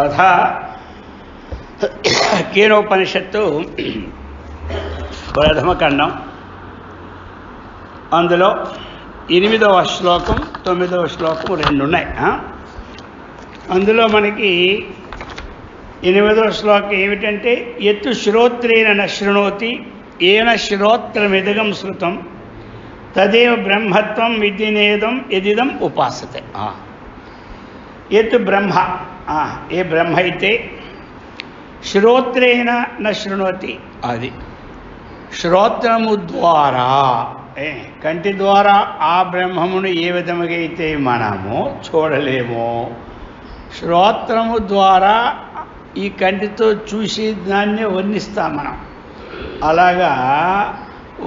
అథ కేనోపనిషత్తు ప్రథమఖండం, అందులో 8వ శ్లోకం 9వ శ్లోకం రెండు ఉన్నాయి. అందులో మనకి 8వ శ్లోకం ఏమిటంటే, ఎత్తు శ్రోత్రేణ న శృణోతి ఏన శ్రోత్రమిదగం శృతం తదేవ బ్రహ్మత్వం విద్యనేదం ఎదిదం ఉపాసతే. ఎత్తు బ్రహ్మ, ఏ బ్రహ్మ అయితే శ్రోత్రేణ న శృణోతి, అది శ్రోత్రము ద్వారా, కంటి ద్వారా ఆ బ్రహ్మమును ఏ విధముగా అయితే మనము చూడలేమో, శ్రోత్రము ద్వారా ఈ కంటితో చూసి దాన్ని వర్ణిస్తాం మనం. అలాగా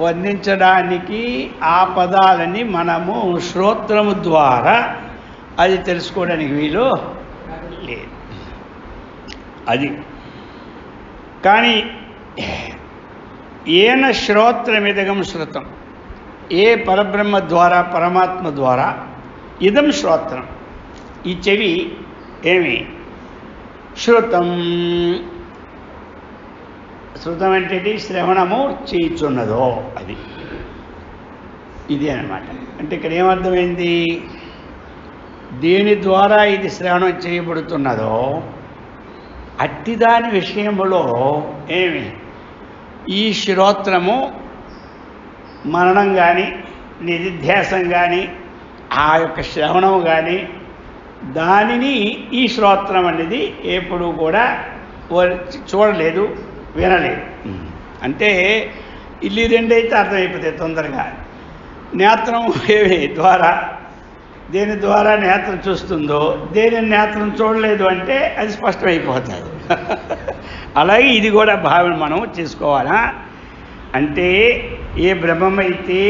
వర్ణించడానికి ఆ పదాలని మనము శ్రోత్రము ద్వారా అది తెలుసుకోవడానికి వీలు లేదు. అది కానీ ఏన శ్రోత్రమిదగం శృతం, ఏ పరబ్రహ్మ ద్వారా, పరమాత్మ ద్వారా ఇదం శ్రోత్రం, ఈ చెవి ఏమి శృతం, శృతం అంటే శ్రవణము చేయుచున్నదో అది, ఇది అన్నమాట. అంటే ఇక్కడ ఏమర్థమైంది, దేని ద్వారా ఇది శ్రవణం చేయబడుతున్నదో అట్టిదాని విషయములో ఏమి ఈ శ్రోత్రము మననం కానీ నిధిధ్యాసం కానీ ఆ యొక్క శ్రవణము కానీ దానిని ఈ శ్రోత్రం అనేది ఎప్పుడు కూడా చూడలేదు, వినలేదు. అంటే ఇల్లు రెండైతే అర్థమైపోతాయి తొందరగా. నేత్రం ఏమి ద్వారా, దేని ద్వారా నేత్రం చూస్తుందో దేని నేత్రం చూడలేదు అంటే అది స్పష్టమైపోతుంది. అలాగే ఇది కూడా భావన మనం చేసుకోవాలా. అంటే ఏ బ్రహ్మమైతే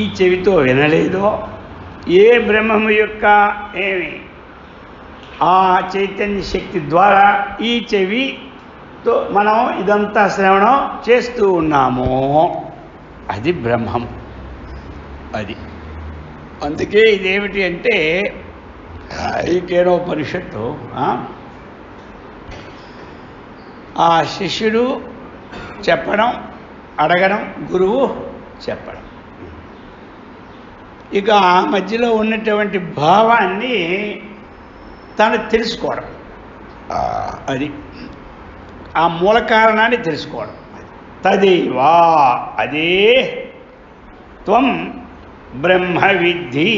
ఈ చెవితో వినలేదో, ఏ బ్రహ్మము యొక్క ఏమి ఆ చైతన్య శక్తి ద్వారా ఈ చెవితో మనం ఇదంతా శ్రవణం చేస్తూ ఉన్నాము, అది బ్రహ్మం. అది అందుకే ఇదేమిటి అంటే ఈ కేనోపనిషత్తు ఆ శిష్యుడు చెప్పడం, అడగడం, గురువు చెప్పడం, ఇక ఆ మధ్యలో ఉన్నటువంటి భావాన్ని తను తెలుసుకోవడం, అది ఆ మూల కారణాన్ని తెలుసుకోవడం. తదేవా, అదే త్వం బ్రహ్మ విద్ధి,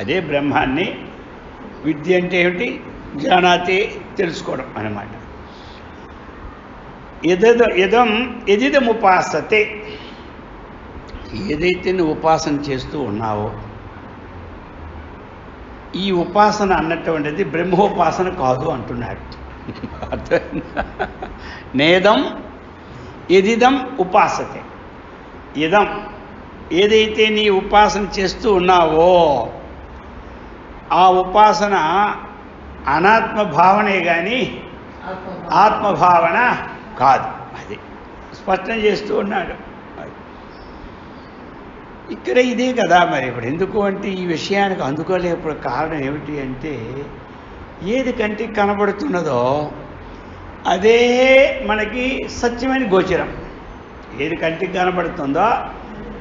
అదే బ్రహ్మాన్ని. విద్య అంటే ఏమిటి, జానాతి, తెలుసుకోవడం అన్నమాట. ఎదిదం ఉపాసతే, ఏదైతే నువ్వు ఉపాసన చేస్తూ ఉన్నావో, ఈ ఉపాసన అన్నటువంటిది బ్రహ్మోపాసన కాదు అంటున్నాడు. నేదం ఎదిదం ఉపాసతే. ఇదం, ఏదైతే నీ ఉపాసన చేస్తూ ఉన్నావో ఆ ఉపాసన అనాత్మ భావనే కానీ ఆత్మభావన కాదు. అది స్పష్టం చేస్తూ ఉన్నాడు. ఇక్కడ ఇదే కదా మరి. ఇప్పుడు ఎందుకు అంటే ఈ విషయానికి అందుకోలేప్పుడు కారణం ఏమిటి అంటే, ఏది కంటికి కనబడుతున్నదో అదే మనకి సత్యమని గోచరం. ఏది కంటికి కనబడుతుందో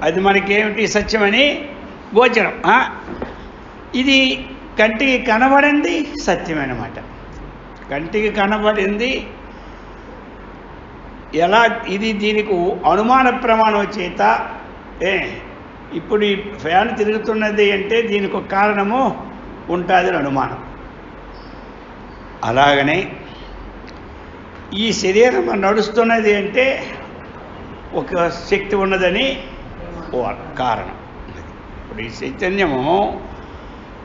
అది మనకేమిటి, సత్యమని గోచరం. ఇది కంటికి కనబడింది సత్యమన్నమాట. కంటికి కనబడింది ఎలా, ఇది దీనికి అనుమాన ప్రమాణం చేత, ఇప్పుడు ఈ ఫ్యాన్ తిరుగుతున్నది అంటే దీనికి ఒక కారణము ఉంటుంది అనుమానం. అలాగనే ఈ శరీరం నడుస్తున్నది అంటే ఒక శక్తి ఉన్నదని కారణం. ఇప్పుడు ఈ చైతన్యము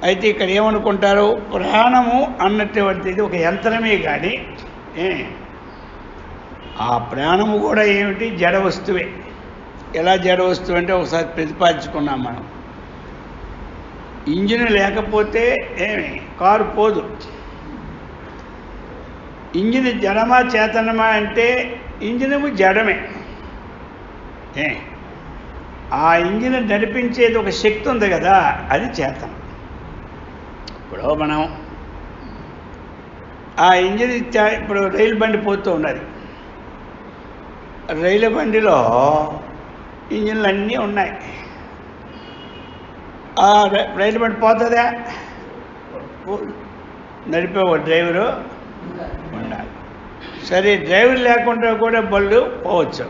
అయితే ఇక్కడ ఏమనుకుంటారు, ప్రాణము అన్నటువంటిది ఒక యంత్రమే కానీ ఆ ప్రాణము కూడా ఏమిటి, జడ వస్తువే. ఎలా జడ వస్తువు అంటే ఒకసారి ప్రతిపాదించుకున్నాం మనం. ఇంజిన్ లేకపోతే కారు పోదు. ఇంజిన్ జడమా చేతనమా అంటే ఇంజినము జడమే. ఆ ఇంజిన్ నడిపించేది ఒక శక్తి ఉంది కదా, అది చేతనం. ఇప్పుడు మనం ఆ ఇంజిన్ ఇప్పుడు రైలు బండి పోతూ ఉన్నది. రైలు బండిలో ఇంజిన్లు అన్నీ ఉన్నాయి. ఆ రైలు బండి పోతుందా? నడిపే ఒక డ్రైవరు ఉండాలి. సరే, డ్రైవర్ లేకుండా కూడా బళ్ళు పోవచ్చు.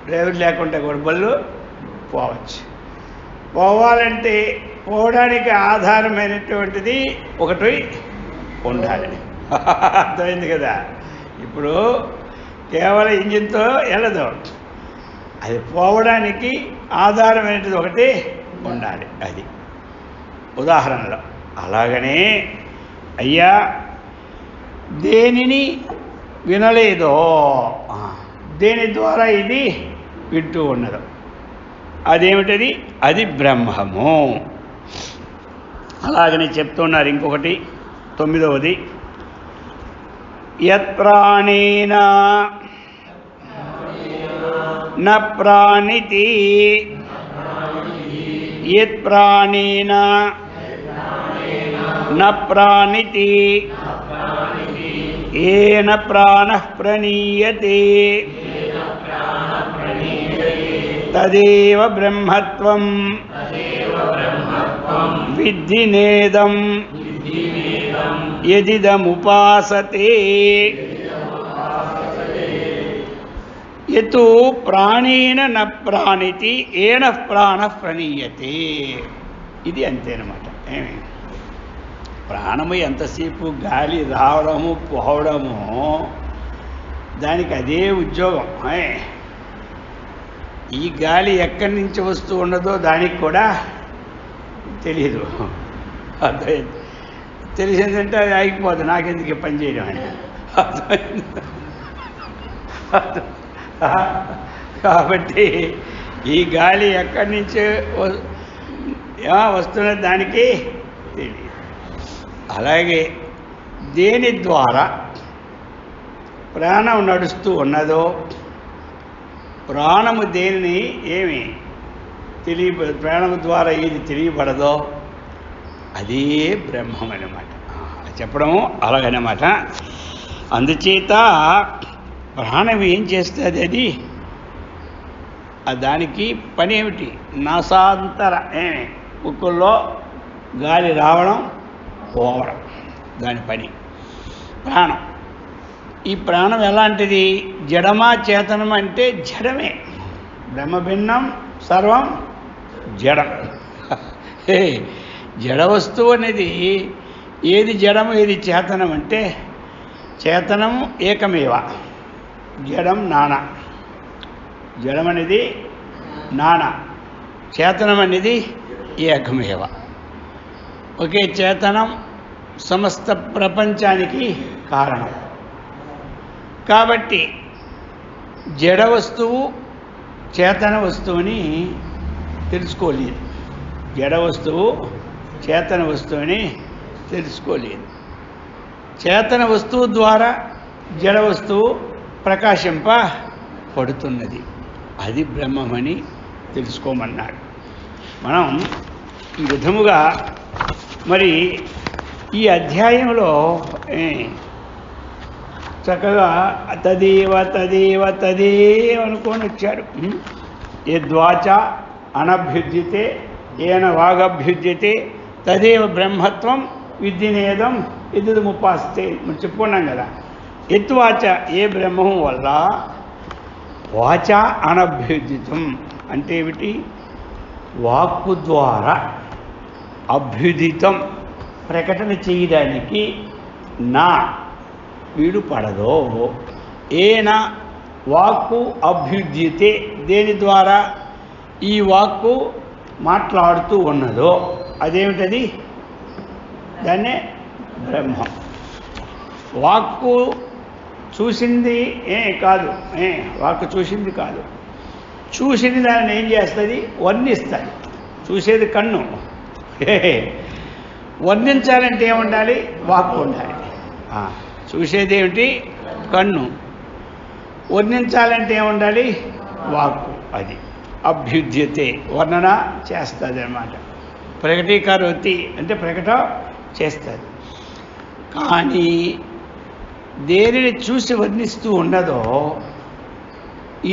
డ్రైవర్ లేకుండా కూడా బళ్ళు పోవచ్చు. పోవాలంటే పోవడానికి ఆధారమైనటువంటిది ఒకటి ఉండాలి. అర్థమైంది కదా? ఇప్పుడు కేవలం ఇంజిన్తో వెళ్ళదు, అది పోవడానికి ఆధారమైనది ఒకటి ఉండాలి. అది ఉదాహరణలో. అలాగనే అయ్యా దేనిని వినలేదో, దేని ద్వారా ఇది వింటూ ఉన్నదో అదేమిటది? అది బ్రహ్మము. అలాగనే చెప్తున్నారు ఇంకొకటి 9వది, యత్ప్రాణేన న ప్రాణితి, యత్ప్రాణేన న ప్రాణితి ఏన ప్రాణః ప్రణీయతే తదేవ బ్రహ్మత్వం విద్ధి నేదం యదిదముపాసతే. యతు ప్రాణేన న ప్రాణితి ఏన ప్రాణః ప్రణీయతే. ఇది అంతేనమాట. ఏమి ప్రాణము ఎంతసేపు గాలి రావడము పోవడము, దానికి అదే ఉద్యోగం. ఈ గాలి ఎక్కడి నుంచి వస్తూ ఉన్నదో దానికి కూడా తెలియదు. అర్థమైంది? తెలిసిందంటే అది ఆగిపోదు, నాకెందుకు పని చేయడం అని. అర్థమైంది? కాబట్టి ఈ గాలి ఎక్కడి నుంచి వస్తున్నది దానికి తెలియదు. అలాగే దేని ద్వారా ప్రాణం నడుస్తూ ఉన్నదో, ప్రాణము దేనిని ఏమి ప్రాణము ద్వారా ఏది తెలియబడదో అదే బ్రహ్మం అన్నమాట. చెప్పడము అలాగనమాట. అందుచేత ప్రాణం ఏం చేస్తుంది? అది దానికి పని ఏమిటి? నాసాంతర ముక్కుల్లో గాలి రావడం పోవడం, దాని పని ప్రాణం. ఈ ప్రాణం ఎలాంటిది? జడమా చేతనం అంటే జడమే. బ్రహ్మ భిన్నం సర్వం జడం. జడ వస్తువు అనేది ఏది జడము ఏది చేతనం అంటే, చేతనం ఏకమేవ, జడం నానా. జడం అనేది నానా, చేతనం అనేది ఏకమేవ. ఒకే చేతనం సమస్త ప్రపంచానికి కారణం. కాబట్టి జడ వస్తువు చేతన వస్తువుని తెలుసుకోలేదు. జడ వస్తువు చేతన వస్తువుని తెలుసుకోలేదు. చేతన వస్తువు ద్వారా జడ వస్తువు ప్రకాశింపబడుతున్నది. అది బ్రహ్మమని తెలుసుకోమన్నాడు. మనం ఈ విధముగా మరి ఈ అధ్యాయంలో చక్కగా తదేవ తదేవ తదేవ అనుకొని వచ్చాడు. యద్వాచ అనభ్యుజ్యతే ఏన వాగభ్యుజ్యతే తదేవ బ్రహ్మత్వం విద్ధినేదం యదిదముపాసతే. మనం చెప్పుకున్నాం కదా. యద్వాచ ఏ బ్రహ్మం వల్ల వాచ అనభ్యుజితం అంటే ఏమిటి? వాక్కు ద్వారా అభ్యుదితం ప్రకటన చేయడానికి నా వీడు పడదో. ఏన వాక్కు అభ్యుద్యతే దేని ద్వారా ఈ వాక్కు మాట్లాడుతూ ఉన్నదో అదేమిటది? దాన్నే బ్రహ్మం. వాక్కు చూసింది కాదు, వాక్కు చూసింది కాదు. చూసింది దాన్ని ఏం చేస్తుంది? వర్ణిస్తుంది. చూసేది కన్ను. వర్ణించాలంటే ఏముండాలి? వాక్కు ఉండాలి. చూసేది ఏమిటి? కన్ను. వర్ణించాలంటే ఏముండాలి? వాక్కు. అది అభ్యుద్యతే వర్ణన చేస్తుంది అన్నమాట. ప్రకటీకరోతి అంటే ప్రకటన చేస్తుంది. కానీ దేనిని చూసి వర్ణిస్తూ ఉన్నదో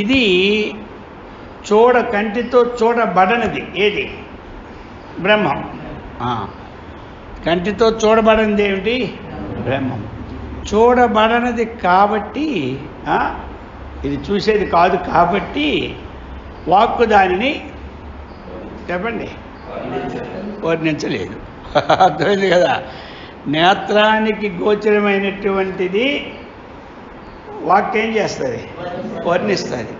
ఇది కంటితో చూడబడనిది. ఏది? బ్రహ్మం. కంటితో చూడబడనిది ఏమిటి? బ్రహ్మం. చూడబడనిది కాబట్టి ఇది చూసేది కాదు కాబట్టి వాక్కు దానిని చెప్పండి వర్ణించలేదు. అర్థమైంది కదా? నేత్రానికి గోచరమైనటువంటిది వాక్యం చేస్తుంది, వర్ణిస్తుంది.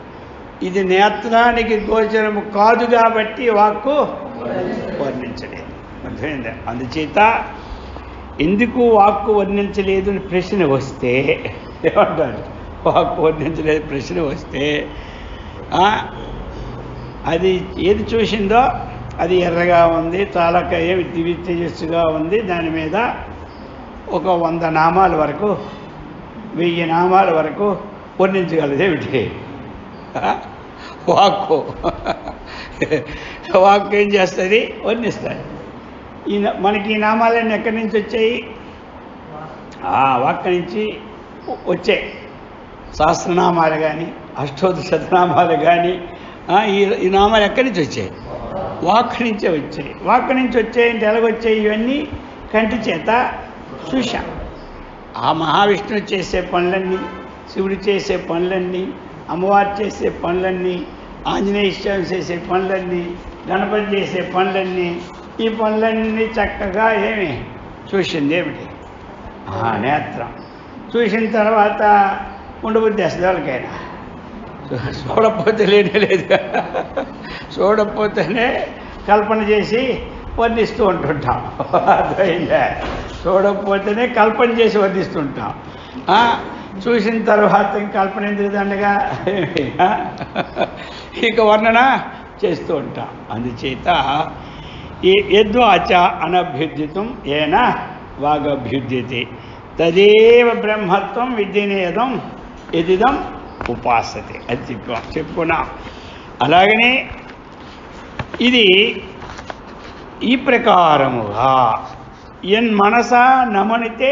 ఇది నేత్రానికి గోచరము కాదు కాబట్టి వాక్కు వర్ణించలేదు. అర్థమైందా? అందుచేత ఎందుకు వాక్కు వర్ణించలేదు అని ప్రశ్న వస్తే ఏమంటారు? వాక్కు వర్ణించలేదు ప్రశ్న వస్తే అది ఏది చూసిందో అది ఎర్రగా ఉంది, తాలకాయ దివ్య తేజస్సుగా ఉంది, దాని మీద ఒక 100 నామాల వరకు 1000 నామాల వరకు వర్ణించగలదు. ఏమిటి? వాక్కు. వాక్కు ఏం చేస్తుంది? వర్ణిస్తుంది. మనకి ఈ నామాలన్నీ ఎక్కడి నుంచి వచ్చాయి? వాక్కు నుంచి వచ్చాయి. సహస్రనామాలు కానీ అష్టోత్తరశతనామాలు కానీ ఈ నామాలు ఎక్కడి నుంచి వచ్చాయి? వాక్కు నుంచే వచ్చాయి. వాక్కు నుంచి వచ్చాయంటే ఎలాగొచ్చాయి? ఇవన్నీ కంటి చేత చూశాం. ఆ మహావిష్ణువు చేసే పనులన్నీ, శివుడు చేసే పనులన్నీ, అమ్మవారు చేసే పనులన్నీ, ఆంజనేయ స్వామి చేసే పనులన్నీ, గణపతి చేసే పనులన్నీ, ఈ పనులన్నీ చక్కగా ఏమి చూసింది? ఏమిటి? నేత్రం. చూసిన తర్వాత ఉండబుద్ధి వేస్తుంది వాళ్ళకైనా. చూడకపోతే లేనే లేదు. చూడకపోతేనే కల్పన చేసి వర్ణిస్తూ ఉంటుంటాం. అర్థమైందా? చూడకపోతేనే కల్పన చేసి వర్ణిస్తుంటాం. చూసిన తర్వాత కల్పన ఎందుకు దండగా ఇక వర్ణన చేస్తూ ఉంటాం. అందుచేత ఈ యద్వాచ అనభ్యుద్యతం ఏన వాగభ్యుద్యతే తదేవ బ్రహ్మత్వం విద్యనేదం ఎదిదం ఉపాసతే. అది చెప్పుకున్నాం. అలాగనే ఇది ఈ ప్రకారముగా మనసా నమనితే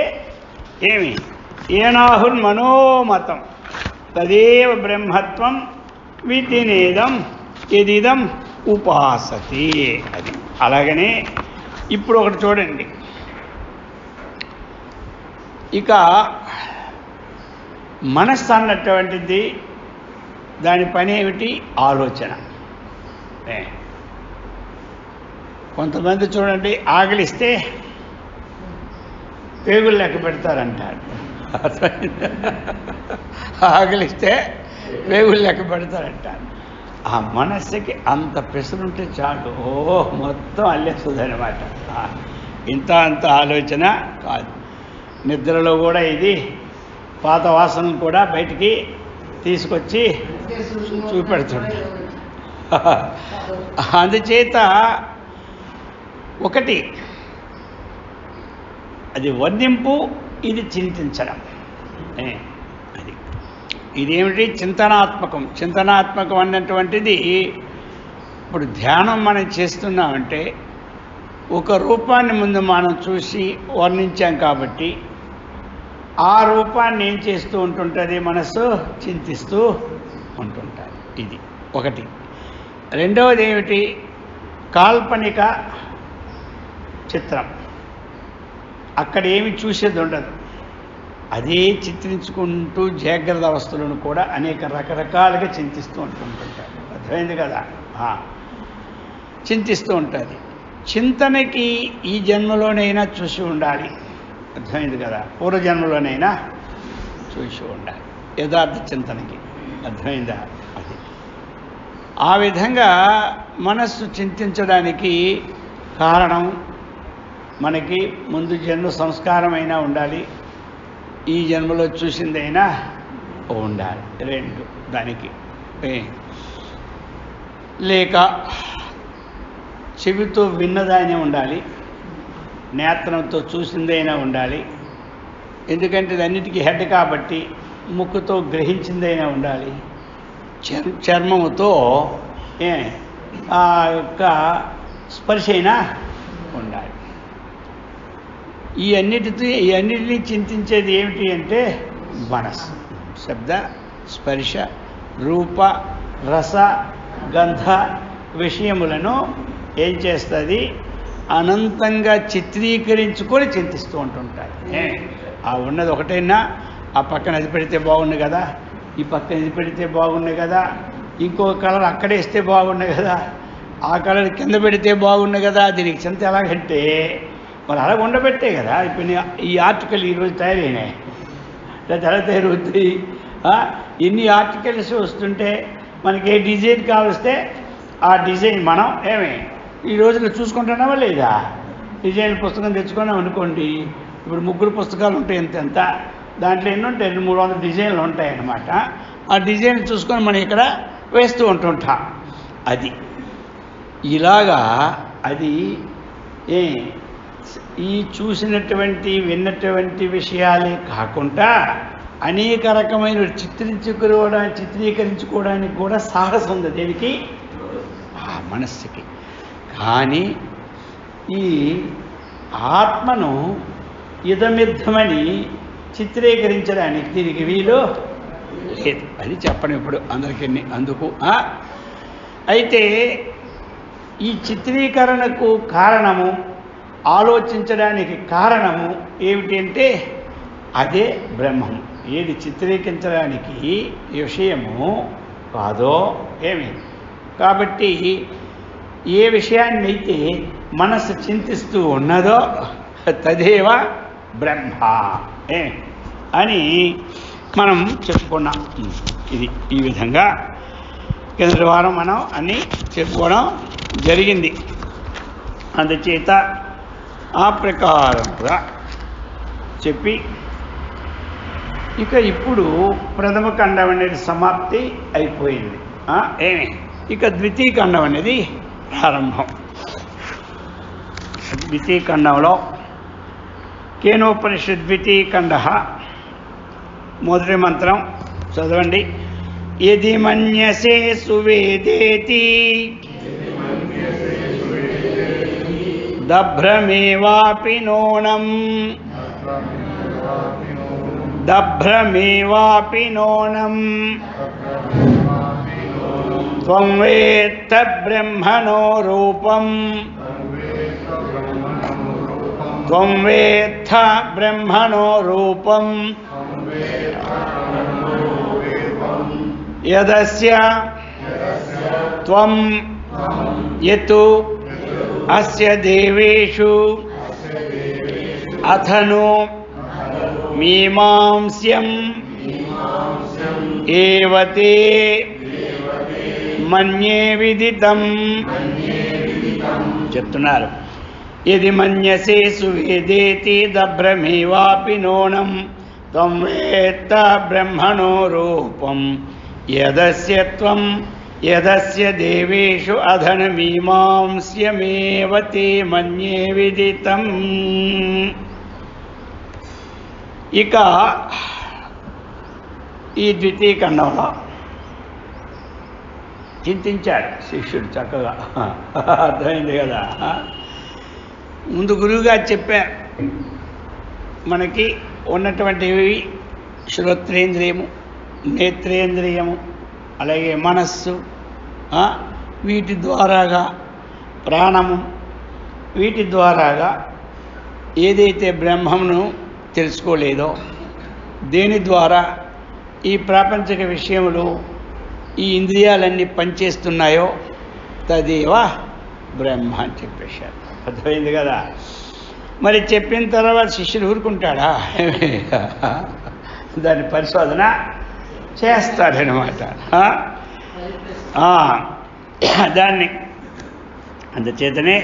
ఏమి? ఏనాహుర్ మనోమతం తదేవ బ్రహ్మత్వం విద్యనేదం ఎదిదం ఉపాసతే. అది అలాగనే ఇప్పుడు ఒకటి చూడండి. ఇక మనస్సు అన్నటువంటిది దాని పని ఏమిటి? ఆలోచన. కొంతమంది చూడండి, ఆకలిస్తే పేగులు లెక్క పెడతారంటారు. ఆకలిస్తే పేగులు లెక్క పెడతారంటారు. ఆ మనస్సుకి అంత ప్రెషర్ చాలు, మొత్తం అల్లేస్తుంది అనమాట. అంత ఆలోచన కాదు. నిద్రలో కూడా ఇది పాత వాసనలు కూడా బయటికి తీసుకొచ్చి చూపెడుతుంది. అందుచేత ఒకటి అది వర్ణింపు, ఇది చింతించడం. అది ఇదేమిటి? చింతనాత్మకం. చింతనాత్మకం అన్నటువంటిది ఇప్పుడు ధ్యానం మనం చేస్తున్నామంటే ఒక రూపాన్ని ముందు మనం చూసి వర్ణించాం కాబట్టి ఆ రూపాన్ని ఏం చేస్తూ ఉంటుంటుంది? మనసు చింతిస్తూ ఉంటుంటుంది. ఇది ఒకటి. రెండవది ఏమిటి? కాల్పనిక చిత్రం. అక్కడ ఏమి చూసేది ఉండదు, అదే చిత్రించుకుంటూ జాగ్రత్త అవస్థలను కూడా అనేక రకరకాలుగా చింతిస్తూ ఉంటుంటారు. అర్థమైంది కదా? చింతిస్తూ ఉంటుంది. చింతనకి ఈ జన్మలోనైనా చూసి ఉండాలి. అర్థమైంది కదా? పూర్వజన్మలోనైనా చూసి ఉండాలి యథార్థ చింతనకి. అర్థమైందా? అది ఆ విధంగా మనస్సు చింతించడానికి కారణం మనకి ముందు జన్మ సంస్కారమైనా ఉండాలి, ఈ జన్మలో చూసిందైనా ఉండాలి. రెండు దానికి. లేక చెవితో విన్నదైనా ఉండాలి, నేత్రంతో చూసిందైనా ఉండాలి. ఎందుకంటే ఇది అన్నిటికీ హెడ్ కాబట్టి ముక్కుతో గ్రహించిందైనా ఉండాలి, చర్మముతో ఆ యొక్క స్పర్శ అయినా ఉండాలి. ఈ అన్నిటినీ చింతించేది ఏమిటి అంటే మనస్సు. శబ్ద స్పర్శ రూప రస గంధ విషయములను ఏం చేస్తుంది? అనంతంగా చిత్రీకరించుకొని చింతిస్తూ ఉంటుంటాయి. ఆ ఉన్నది ఒకటైనా ఆ పక్కన అది పెడితే బాగుండు కదా, ఈ పక్కన ఇది పెడితే బాగుండు కదా, ఇంకో కలర్ అక్కడేస్తే బాగుండు కదా, ఆ కలర్ కింద పెడితే బాగుండు కదా. దీనికి చింత ఎలాగంటే మరి అలా ఉండబెట్టే కదా ఇప్పుడు ఈ ఆర్టికల్ ఈరోజు తయారైనాయి, లేదా ఎలా తయారవుతాయి? ఎన్ని ఆర్టికల్స్ వస్తుంటే మనకి ఏ డిజైన్ కావలిస్తే ఆ డిజైన్ మనం ఈ రోజున చూసుకుంటున్నామా లేదా? డిజైన్ పుస్తకం తెచ్చుకున్నాం అనుకోండి, ఇప్పుడు 3 పుస్తకాలు ఉంటాయి, ఎంత దాంట్లో ఎన్ని ఉంటాయి? 200-300 డిజైన్లు ఉంటాయన్నమాట. ఆ డిజైన్ చూసుకొని మనం ఇక్కడ వేస్తూ ఉంటుంటాం. అది ఇలాగా అది ఈ చూసినటువంటి విన్నటువంటి విషయాలే కాకుండా అనేక రకమైన చిత్రీకరించుకోవడానికి కూడా సాహసం ఉంది. దేనికి? ఆ మనస్సుకి. కానీ ఈ ఆత్మను ఇదమిద్దమని చిత్రీకరించడానికి దీనికి వీలు లేదు. అది చెప్పను ఇప్పుడు అందరికీ. అందుకు అయితే ఈ చిత్రీకరణకు కారణము, ఆలోచించడానికి కారణము ఏమిటి అంటే అదే బ్రహ్మము. ఏది చిత్రీకరించడానికి విషయము కాదో కాబట్టి ఏ విషయాన్ని అయితే మనస్సు చింతిస్తూ ఉన్నదో తదేవ బ్రహ్మ అని మనం చెప్పుకున్నాం. ఇది ఈ విధంగా కిందటి వారం మనం అన్నీ చెప్పుకోవడం జరిగింది. అందుచేత ఆ ప్రకారంగా చెప్పి ఇప్పుడు ప్రథమ ఖండం అనేది సమాప్తి అయిపోయింది. ఇక ద్వితీయ ఖండం అనేది ప్రారంభం. ద్వితీయ ఖండంలో కేనోపనిషద్ ద్వితీయ ఖండ మొదటి మంత్రం చదవండి. యది మన్యసే సువేదేతి దభ్రమేవాపి నోనం త్వం వేత్త బ్రహ్మణో రూపం యదస్య త్వం యతు అస్య దేవేషు అథను మీమాంస్యం ఏవతే మన్యే విదితం చెప్తున్నారు. యది మన్యసే సువేదేతి దభ్రమేవాపి నోనం త్వం వేత్త బ్రహ్మణో రూపం యదస్య దేవేషు అధనమీమాంస్యమేవ తే మన్యే విదితం. ఇక ఈ ద్వితీయ ఖండంలో చింతించాడు శిష్యుడు చక్కగా. అర్థమైంది కదా? ముందు గురువుగారు చెప్పారు మనకి ఉన్నటువంటివి శ్రోత్రేంద్రియము, నేత్రేంద్రియము, అలాగే మనస్సు, వీటి ద్వారాగా ప్రాణము, వీటి ద్వారాగా ఏదైతే బ్రహ్మమును తెలుసుకోలేదో, దేని ద్వారా ఈ ప్రాపంచిక విషయములు ఈ ఇంద్రియాలన్నీ పనిచేస్తున్నాయో తదేవ బ్రహ్మ అని చెప్పేశారు. అర్థమైంది కదా? మరి చెప్పిన తర్వాత శిష్యుడు ఊరుకుంటాడా? దాన్ని పరిశోధన చేస్తాడనమాట. దాన్ని అందుచేతనే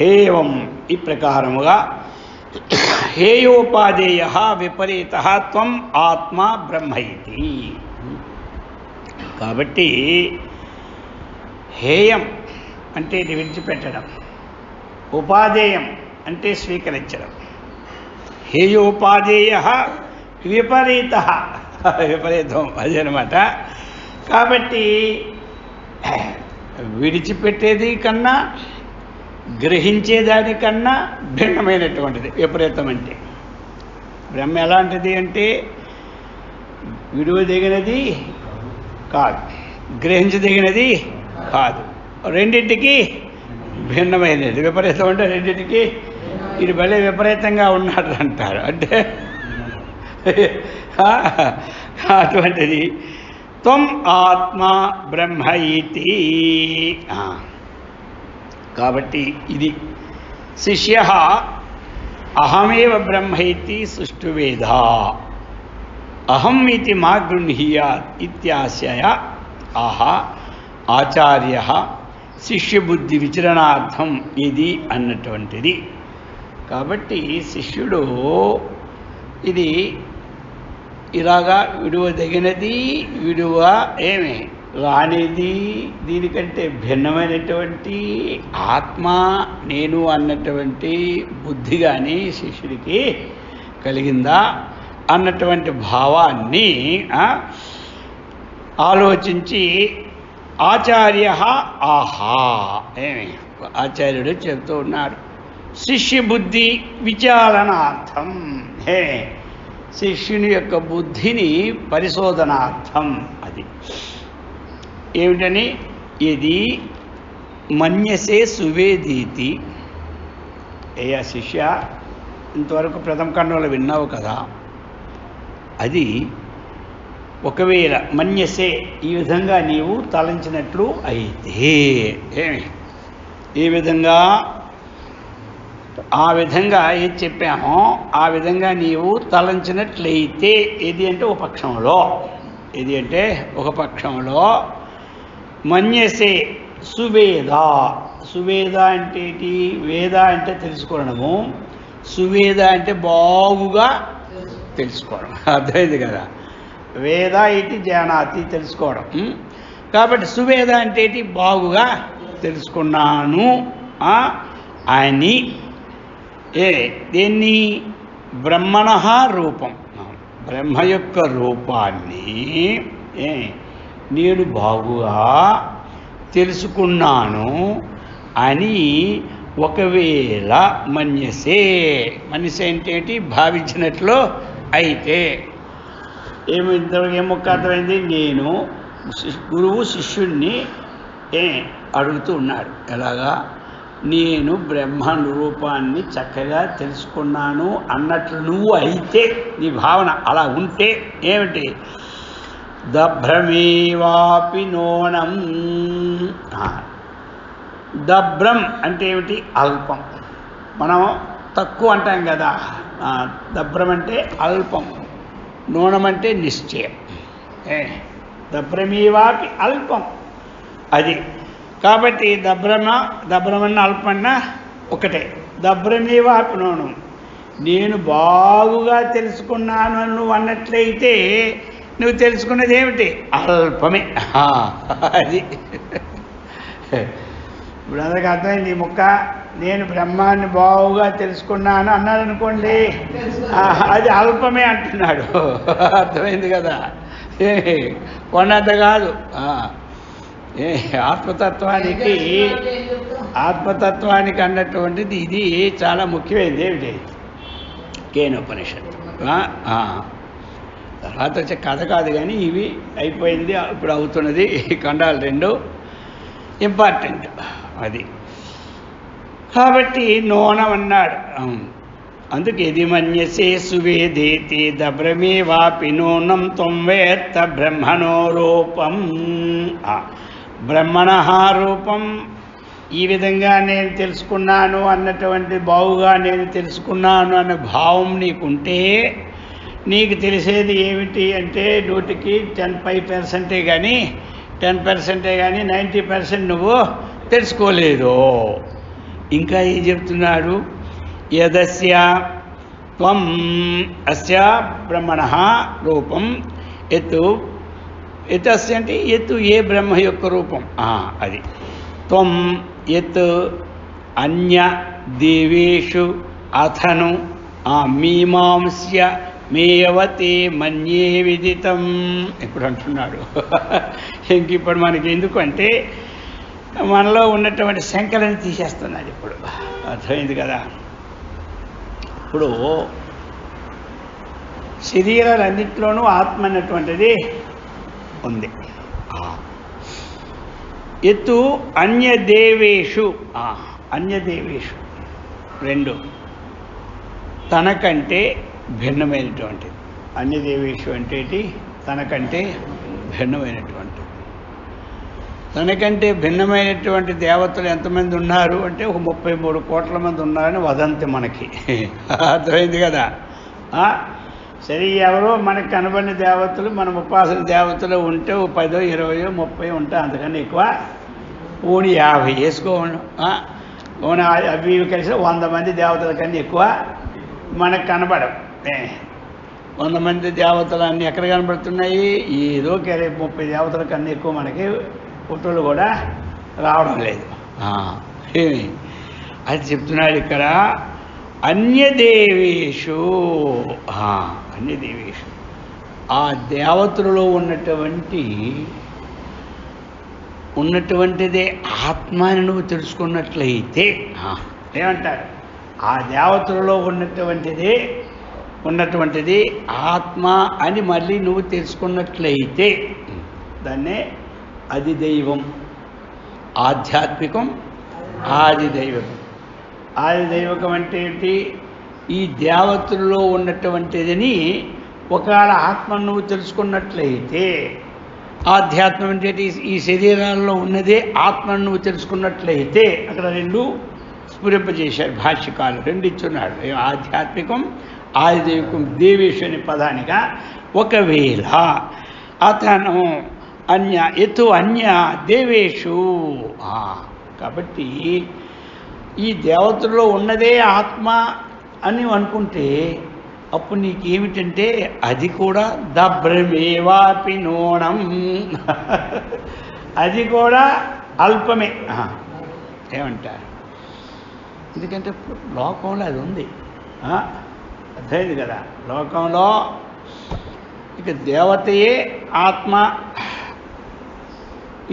హేయం ఈ ప్రకారముగా హేయోపాదేయ విపరీత త్వం ఆత్మ బ్రహ్మ ఇది. కాబట్టి హేయం అంటే ఇది విడిచిపెట్టడం, ఉపాదేయం అంటే స్వీకరించడం. హేయోపాదేయ విపరీతం అదే అనమాట. కాబట్టి విడిచిపెట్టేది కన్నా గ్రహించేదానికన్నా భిన్నమైనటువంటిది విపరీతం అంటే. బ్రహ్మ ఎలాంటిది అంటే విడువదగినది కాదు, గ్రహించదగినది కాదు, రెండింటికి భిన్నమైనది. విపరీతం అంటే రెండింటికి ఇది భలే విపరీతంగా ఉన్నాడు అంటారు. అంటే అటువంటిది. త్వం ఆత్మ బ్రహ్మ ఇతి. కాబట్టి ఇది శిష్య అహమేవ బ్రహ్మ ఇతి సుష్టువేద అహం ఇది మా గృహీయాత్ ఇత్యాశయ ఆహ ఆచార్య శిష్యబుద్ధి విచరణార్థం ఇది అన్నటువంటిది. కాబట్టి శిష్యుడు ఇది ఇలాగా విడువదగినది, విడువ ఏమి రానిది, దీనికంటే భిన్నమైనటువంటి ఆత్మ నేను అన్నటువంటి బుద్ధి కానీ శిష్యుడికి కలిగిందా అన్నటువంటి భావాన్ని ఆలోచించి ఆచార్య ఆహా ఏమి ఆచార్యుడు చెబుతూ ఉన్నారు. శిష్యబుద్ధి విచారణార్థం, శిష్యుని యొక్క బుద్ధిని పరిశోధనార్థం. అది ఏమిటని, ఇది మన్యసే సువేదీతి. ఏయా శిష్య, ఇంతవరకు ప్రథమ ఖండంలో విన్నావు కదా, అది ఒకవేళ మన్యసే ఈ విధంగా నీవు తలంచినట్లు అయితే, ఏ విధంగా ఆ విధంగా ఏది చెప్పామో ఆ విధంగా నీవు తలంచినట్లయితే, ఏది అంటే ఒక పక్షంలో, ఏది అంటే ఒక పక్షంలో మన్యసే సువేద. సువేద అంటే ఏంటి? వేద అంటే తెలుసుకోవడము, సువేద అంటే బాగుగా తెలుసుకోవడం. అర్థమైంది కదా. వేద ఇటు జానాతి తెలుసుకోవడం. కాబట్టి సువేద అంటే ఏంటి? బాగుగా తెలుసుకున్నాను అని. దేన్ని? బ్రహ్మణ రూపం, బ్రహ్మ యొక్క రూపాన్ని నేను బాగుగా తెలుసుకున్నాను అని ఒకవేళ మన్యసే. మన్యసే అంటే ఏంటి? భావించినట్లు అయితే. ఏం మొక్క అర్థమైంది? నేను గురువు శిష్యుణ్ణి అడుగుతూ ఉన్నాడు, ఎలాగా నేను బ్రహ్మ రూపాన్ని చక్కగా తెలుసుకున్నాను అన్నట్లు నువ్వు అయితే, నీ భావన అలా ఉంటే ఏమిటి? దభ్రమేవాపి నోణం. దభ్రం అంటే ఏమిటి? అల్పం. మనం తక్కువ అంటాం కదా. దభ్రం అంటే అల్పం, నోణం అంటే నిశ్చయం. దభ్రమేవాపి అల్పం అది. కాబట్టి దభ్రమన్న అల్పన్న ఒకటే. దభ్రమేవాపి నోణం, నేను బాగుగా తెలుసుకున్నాను నువ్వు అన్నట్లయితే నువ్వు తెలుసుకున్నది ఏమిటి? అల్పమే. అది ఇప్పుడు అందరికీ అర్థమైంది ఈ ముక్క. నేను బ్రహ్మాన్ని బాగుగా తెలుసుకున్నాను అన్నాడు అనుకోండి, అది అల్పమే అంటున్నాడు. అర్థమైంది కదా. కొండంత కాదు. ఆత్మతత్వానికి అన్నటువంటిది ఇది చాలా ముఖ్యమైనది. ఏమిటి? కేనోపనిషత్తు. తర్వాత వచ్చే కథ కాదు కానీ ఇవి అయిపోయింది, ఇప్పుడు అవుతున్నది. ఖండాలు రెండు ఇంపార్టెంట్ అది. కాబట్టి నోనం అన్నాడు. అందుకే ఇది మన్యసే సువేదేతి దభ్రమే వాపి నూనం త్వం వేత్త బ్రహ్మణో రూపం. బ్రహ్మణ రూపం ఈ విధంగా నేను తెలుసుకున్నాను అన్నటువంటి, బావుగా నేను తెలుసుకున్నాను అన్న భావం నీకుంటే నీకు తెలిసేది ఏమిటి అంటే 100కి 5% కానీ 10% కానీ 90% నువ్వు తెలుసుకోలేదు. ఇంకా ఏం చెప్తున్నాడు? యదస్య త్వం అస్య బ్రహ్మణ రూపం ఎత్తు. ఎతస్య అంటే ఎత్తు, ఏ బ్రహ్మ యొక్క రూపం అది. త్వం యత్ అన్య దేవేషు అథను మీమాంస్య మేయవతే మన్యే విదితం. ఇప్పుడు అంటున్నాడు. ఇంక ఇప్పుడు మనకి ఎందుకు అంటే మనలో ఉన్నటువంటి శంకలను తీసేస్తున్నాడు ఇప్పుడు. అర్థమైంది కదా. ఇప్పుడు శరీరాలన్నింటిలోనూ ఆత్మ అన్నటువంటిది ఉంది. ఎత్తు అన్యదేవేషు, అన్యదేవేషు రెండు తనకంటే భిన్నమైనటువంటిది. అన్యదేవేషు అంటే తనకంటే భిన్నమైనటువంటిది. తనకంటే భిన్నమైనటువంటి దేవతలు ఎంతమంది ఉన్నారు అంటే ఒక 33 కోట్ల మంది ఉన్నారని వదంతి మనకి. అర్థమైంది కదా. సరే, ఎవరో మనకు కనబడిన దేవతలు, మనం ఉపాసన దేవతలు ఉంటే 10, 20, 30 ఉంటాయి. అంతకన్నా ఎక్కువ ఓని 50 వేసుకోండి. ఓని అవి కలిసి 100 మంది దేవతల కన్నా ఎక్కువ మనకు కనబడవు. 100 మంది దేవతలు అన్నీ ఎక్కడ కనబడుతున్నాయి? ఏదో 30 దేవతల కన్నా ఎక్కువ మనకి ఫోటోలు కూడా రావడం లేదు. ఏమి అది చెప్తున్నాడు ఇక్కడ. అన్యదేవేషు, అన్యదేవేషు ఆ దేవతలలో ఉన్నటువంటిదే ఆత్మ అని నువ్వు తెలుసుకున్నట్లయితే ఏమంటారు? ఆ దేవతలలో ఉన్నటువంటిది ఆత్మ అని మళ్ళీ నువ్వు తెలుసుకున్నట్లయితే దాన్నే అధిదైవం, ఆధ్యాత్మికం, ఆదిదైవం. ఆదిదైవకం అంటే ఏంటి? ఈ దేవతల్లో ఉన్నటువంటిదని ఒకవేళ ఆత్మను నువ్వు తెలుసుకున్నట్లయితే, ఆధ్యాత్మం అంటే ఈ శరీరాల్లో ఉన్నదే ఆత్మను నువ్వు తెలుసుకున్నట్లయితే, అక్కడ రెండు స్ఫురింపజేశారు భాష్యకాలు, రెండు ఇచ్చున్నాడు. ఆధ్యాత్మికం, ఆదిదైవికం, దేవేషు అనే పదానిగా. ఒకవేళ అతను అన్య దేవేషు, కాబట్టి ఈ దేవతల్లో ఉన్నదే ఆత్మ అని అనుకుంటే అప్పుడు నీకేమిటంటే అది కూడా దబ్రమేవాపి నోణం, అది కూడా అల్పమే. ఏమంటారు? ఎందుకంటే లోకంలో అది ఉంది. అర్థమైంది కదా. లోకంలో ఇక దేవతయే ఆత్మ,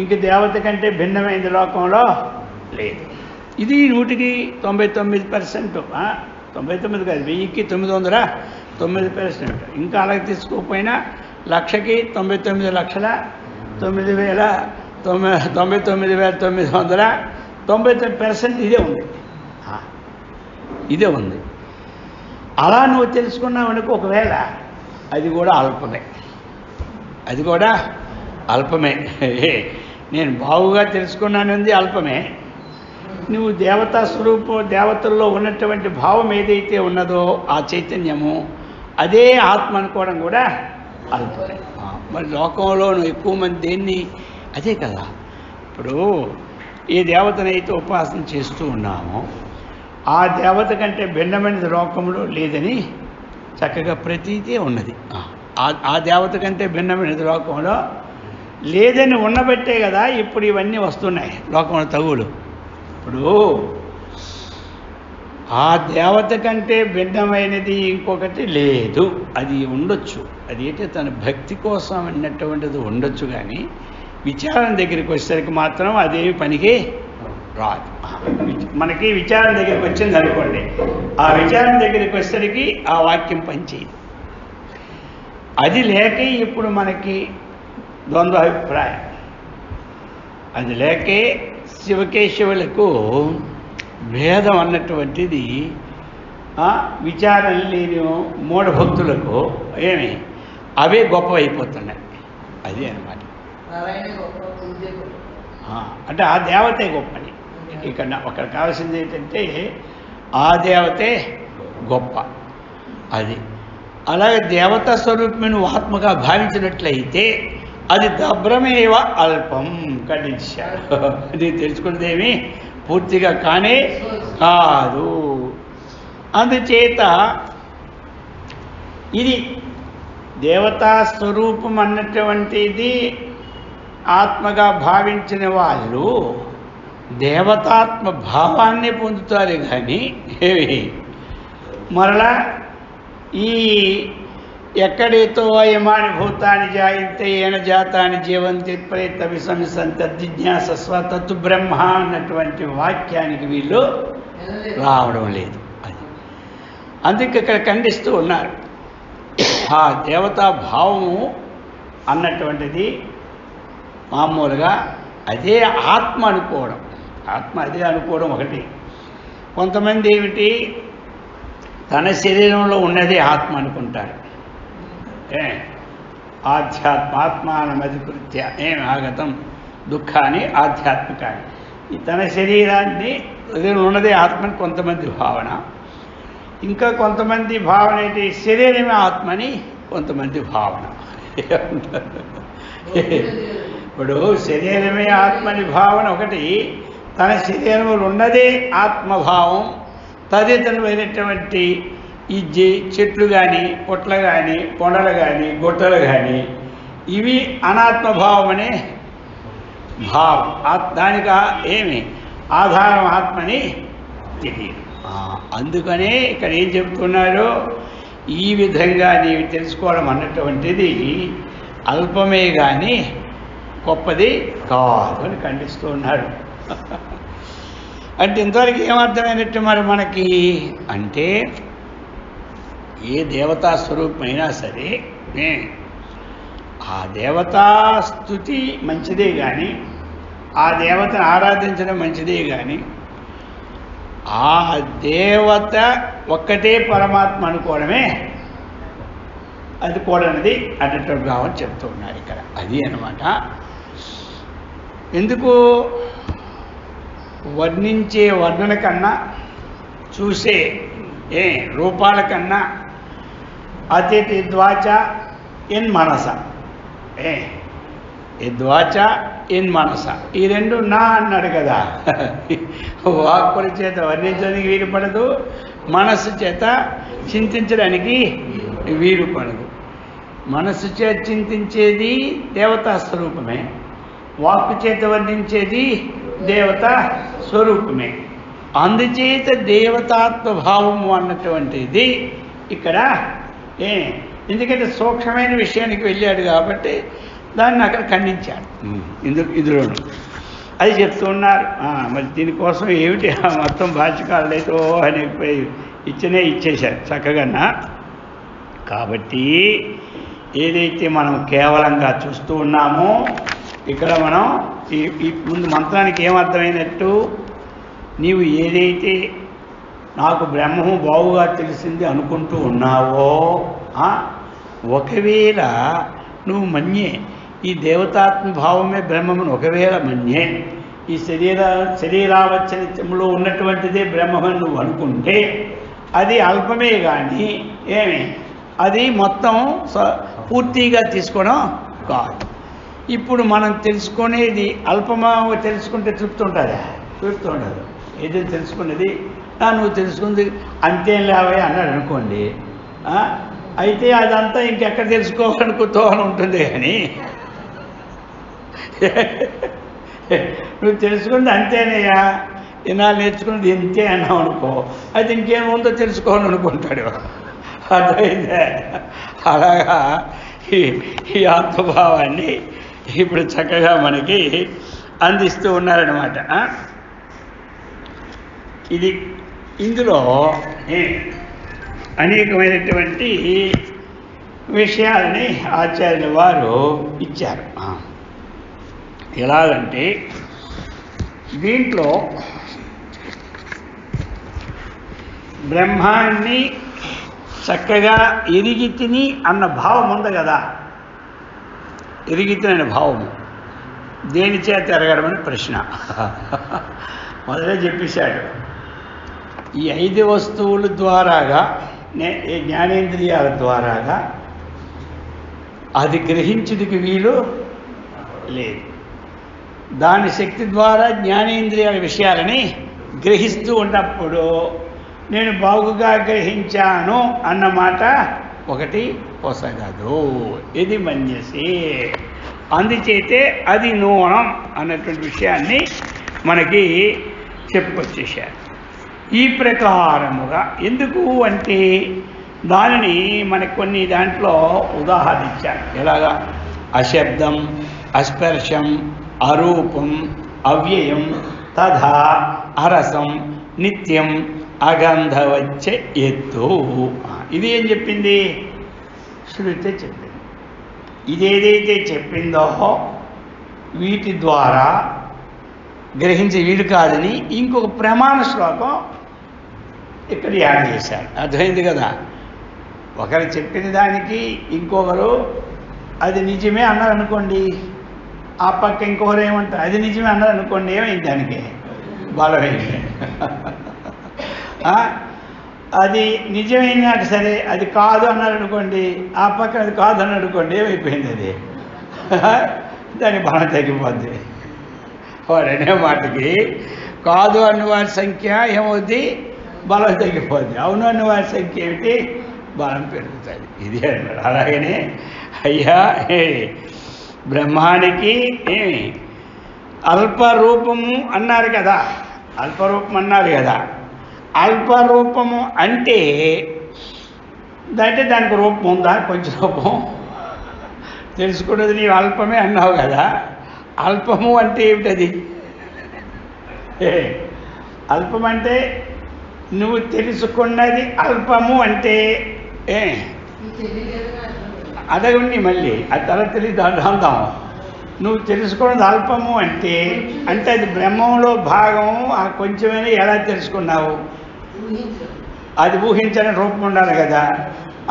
ఇంక దేవత కంటే భిన్నమైంది లోకంలో లేదు. ఇది 100కి 99%, 99 కాదు, 1000కి 909%. ఇంకా అలాగే తీసుకోకపోయినా 1,00,000కి 99,99,999% ఇదే ఉంది. అలా నువ్వు తెలుసుకున్నావు అనుకో, ఒకవేళ అది కూడా అల్పమే. నేను బాగుగా తెలుసుకున్నానుంది అల్పమే. నువ్వు దేవతా స్వరూపం, దేవతల్లో ఉన్నటువంటి భావం ఏదైతే ఉన్నదో ఆ చైతన్యము, అదే ఆత్మ అనుకోవడం కూడా అల్పమే. మరి లోకంలో ఎక్కువ మంది దేన్ని అదే కదా. ఇప్పుడు ఏ దేవతనైతే ఉపాసన చేస్తూ ఉన్నామో ఆ దేవత కంటే భిన్నమైనది లోకంలో లేదని చక్కగా ప్రతీతి ఉన్నది. ఆ దేవత కంటే భిన్నమైనది లోకంలో లేదని ఉన్నబట్టే కదా ఇప్పుడు ఇవన్నీ వస్తున్నాయి లోకంలో తగులు. ఇప్పుడు ఆ దేవత కంటే భిన్నమైనది ఇంకొకటి లేదు. అది ఉండొచ్చు, అది ఏంటి తన భక్తి కోసం అన్నటువంటిది ఉండొచ్చు. కానీ విచారణ దగ్గరికి వచ్చేసరికి మాత్రం అదేమి పనికి రాదు. మనకి విచారణ దగ్గరికి వచ్చింది అనుకోండి, ఆ విచారణ దగ్గరికి వచ్చేసరికి ఆ వాక్యం పనిచేయదు. అది లేకే ఇప్పుడు మనకి ద్వంద్వ అభిప్రాయం. అది లేకే శివకేశవులకు భేదం అన్నటువంటిది విచారణ లేని మూఢభక్తులకు అవే గొప్ప అయిపోతున్నాయి. అది అన్నమాట. అంటే ఆ దేవతే గొప్పని. ఇక్కడ కావాల్సింది ఏంటంటే ఆ దేవతే గొప్ప. అది అలాగే దేవతా స్వరూపమైన ఆత్మగా భావించినట్లయితే అది దబ్రమేవ అల్పం ఖండించాడు. అది తెలుసుకున్నదేమి పూర్తిగా కానే కాదు. అందుచేత ఇది దేవతా స్వరూపం అన్నటువంటిది ఆత్మగా భావించిన వాళ్ళు దేవతాత్మ భావాన్ని పొందుతారు. కానీ మరలా ఈ ఎక్కడితో అయమాని భూతాన్ని జాయింతే ఏన జాతాన్ని జీవంతి ప్రేత విసంసంత జిజ్ఞాసస్వ తత్తు బ్రహ్మ అన్నటువంటి వాక్యానికి వీళ్ళు రావడం లేదు. అది అందుకే ఇక్కడ ఖండిస్తూ ఉన్నారు. ఆ దేవతా భావము అన్నటువంటిది మామూలుగా అదే ఆత్మ అనుకోవడం, ఆత్మ అదే అనుకోవడం ఒకటి. కొంతమంది ఏమిటి తన శరీరంలో ఉన్నదే ఆత్మ అనుకుంటారు. ఆధ్యాత్మాత్మానమధికృత్య ఆగతం దుఃఖాన్ని ఆధ్యాత్మికాన్ని, ఈ తన శరీరాన్ని ఉన్నదే ఆత్మని కొంతమంది భావన. ఇంకా కొంతమంది భావన ఏంటి, శరీరమే ఆత్మని కొంతమంది భావన. ఇప్పుడు శరీరమే ఆత్మని భావన ఒకటి, తన శరీరంలో ఉన్నదే ఆత్మభావం. తదితరమైనటువంటి ఈ చెట్లు కానీ పొట్ల కానీ కొండలు కానీ గుట్టలు కానీ ఇవి అనాత్మభావం అనే భావం. దానికి ఏమి ఆధారం ఆత్మని తెలియదు. అందుకనే ఇక్కడ ఏం చెప్తున్నారు, ఈ విధంగా నీవు తెలుసుకోవడం అన్నటువంటిది అల్పమే కానీ గొప్పది కాదు అని ఖండిస్తూ ఉన్నారు. అంటే ఇంతవరకు ఏమర్థమైనట్టు మరి మనకి అంటే, ఏ దేవతా స్వరూపమైనా సరే ఆ దేవతా స్తుతి మంచిదే కానీ, ఆ దేవతను ఆరాధించడం మంచిదే కానీ, ఆ దేవత ఒక్కటే పరమాత్మ అనుకోవడమే అది కూడనిది అన్నటువంటి భావం చెప్తూ ఉన్నారు ఇక్కడ. అది అన్నమాట. ఎందుకు వర్ణించే వర్ణన కన్నా చూసే రూపాల కన్నా అతిథి ద్వాచ ఇన్ మనస యద్వాచ ఇన్ మనస, ఈ రెండు నా అన్నాడు కదా. వాక్కుల చేత వర్ణించడానికి వీలు పడదు, మనస్సు చేత చింతించడానికి వీలు పడదు. మనస్సు చేత చింతించేది దేవతా స్వరూపమే, వాక్కు చేత వర్ణించేది దేవతా స్వరూపమే. అందుచేత దేవతాత్మభావము అన్నటువంటిది ఇక్కడ ఎందుకంటే సూక్ష్మమైన విషయానికి వెళ్ళాడు కాబట్టి దాన్ని అక్కడ ఖండించాడు. ఇందులోను అది చెప్తూ ఉన్నారు. మరి దీనికోసం ఏమిటి మొత్తం భాష్యకారులు అయితే అని ఇచ్చేశారు చక్కగా. కాబట్టి ఏదైతే మనం కేవలంగా చూస్తూ ఉన్నామో ఇక్కడ మనం ఈ ముందు మంత్రానికి ఏమర్థమైనట్టు, నీవు ఏదైతే నాకు బ్రహ్మము బావుగా తెలిసింది అనుకుంటూ ఉన్నావో, ఒకవేళ నువ్వు మన్యే ఈ దేవతాత్మభావమే బ్రహ్మమును ఒకవేళ మన్యే ఈ శరీరావచనిత్యంలో ఉన్నటువంటిదే బ్రహ్మమని నువ్వు అనుకుంటే అది అల్పమే కానీ అది మొత్తం పూర్తిగా తీసుకోవడం కాదు. ఇప్పుడు మనం తెలుసుకునేది అల్పమా తెలుసుకుంటే తృప్తి ఉంటుందా? తృప్తి ఉండదు. ఏదైతే తెలుసుకునేది నువ్వు తెలుసుకుంది అంతేం లేవే అన్నాడు అనుకోండి, అయితే అదంతా ఇంకెక్కడ తెలుసుకోవాలనుకుంటూ అని ఉంటుంది. కానీ నువ్వు తెలుసుకుంది అంతేనయ్యా, ఇన్నాళ్ళు నేర్చుకున్నది ఇంతే అన్నావు అనుకో, అయితే ఇంకేముందో తెలుసుకోవాలని అనుకుంటాడు. అర్థమైందే? అలాగా ఈ ఆత్మభావాన్ని ఇప్పుడు చక్కగా మనకి అందిస్తూ ఉన్నారన్నమాట. ఇది ఇందులో అనేకమైనటువంటి విషయాలని ఆచార్యుల వారు ఇచ్చారు. ఎలాగంటే దీంట్లో బ్రహ్మాన్ని చక్కగా ఎరిగి తిని అన్న భావం ఉంది కదా, ఎరిగి తిని అనే భావము దేని చేత ఎరగడం అని ప్రశ్న మొదలే చెప్పేశాడు. ఈ 5 వస్తువుల ద్వారాగా జ్ఞానేంద్రియాల ద్వారాగా అది గ్రహించుడికి వీలు లేదు. దాని శక్తి ద్వారా జ్ఞానేంద్రియాల విషయాలని గ్రహిస్తూ ఉన్నప్పుడు నేను బాగుగా గ్రహించాను అన్నమాట ఒకటి పొసగదు. ఇది మన్యసి, అందుచేతే అది నూనం అన్నటువంటి విషయాన్ని మనకి చెప్పుకొచ్చేశారు. ఈ ప్రకారముగా ఎందుకు అంటే దానిని మనకు కొన్ని దాంట్లో ఉదాహరణ ఇచ్చారు. ఎలాగా? అశబ్దం, అస్పర్శం, అరూపం, అవ్యయం, తథా, అరసం, నిత్యం, అగంధవచ్చ ఎత్తు. ఇది ఏం చెప్పింది? శృతి చెప్పింది. ఇదేదైతే చెప్పిందో వీటి ద్వారా గ్రహించే వీడు కాదని ఇంకొక ప్రమాణ శ్లోకం ఇక్కడ యాడ్ చేశారు. అర్థమైంది కదా? ఒకరు చెప్పిన దానికి ఇంకొకరు అది నిజమే అన్నారు అనుకోండి, ఆ పక్క ఇంకొకరు ఏమంటారు అది నిజమే అన్నారు అనుకోండి, ఏమైంది? దానికి బలమైంది. అది నిజమైనాక సరే అది కాదు అన్నారు అనుకోండి, ఆ పక్క అది కాదు అన్నారు అనుకోండి, ఏమైపోయింది? అది దాని బలం తగ్గిపోద్ది. వాడనే మాటకి కాదు అన్నవారి సంఖ్య ఏమవుద్ది? బలం తగ్గిపోద్ది. అవును అన్నవారి సంఖ్య ఏమిటి? బలం పెరుగుతుంది. ఇది అన్నాడు. అలాగనే అయ్యా బ్రహ్మానికి అల్పరూపము అన్నారు కదా, అల్పరూపం అన్నారు కదా. అల్పరూపము అంటే దానికి రూపం ఉందా? కొంచెం రూపం తెలుసుకున్నది నీవు అల్పమే అన్నావు కదా. అల్పము అంటే ఏమిటది? అల్పం అంటే నువ్వు తెలుసుకున్నది అల్పము అంటే అడగండి మళ్ళీ ఆ తర్వాత తెలియదు అందాం. నువ్వు తెలుసుకున్నది అల్పము అంటే అది బ్రహ్మంలో భాగము. ఆ కొంచెమైనా ఎలా తెలుసుకున్నావు? అది ఊహించని రూపం ఉండాలి కదా.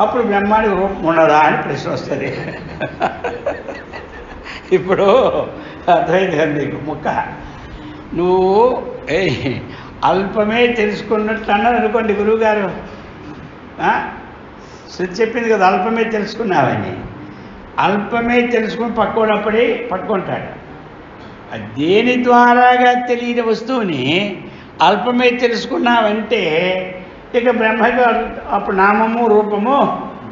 అప్పుడు బ్రహ్మానికి రూపం ఉండదా అని ప్రశ్న వస్తుంది. ఇప్పుడు అర్థమైంది కదా నీకు ముక్క. నువ్వు అల్పమే తెలుసుకున్నట్లు అన్నారు అనుకోండి గురువుగారు. శృతి చెప్పింది కదా అల్పమే తెలుసుకున్నావని. అల్పమే తెలుసుకుని పట్టుకున్నప్పుడే పట్టుకుంటాడు. దేని ద్వారాగా తెలియని వస్తువుని అల్పమే తెలుసుకున్నావంటే ఇక బ్రహ్మగా అప్పుడు నామము రూపము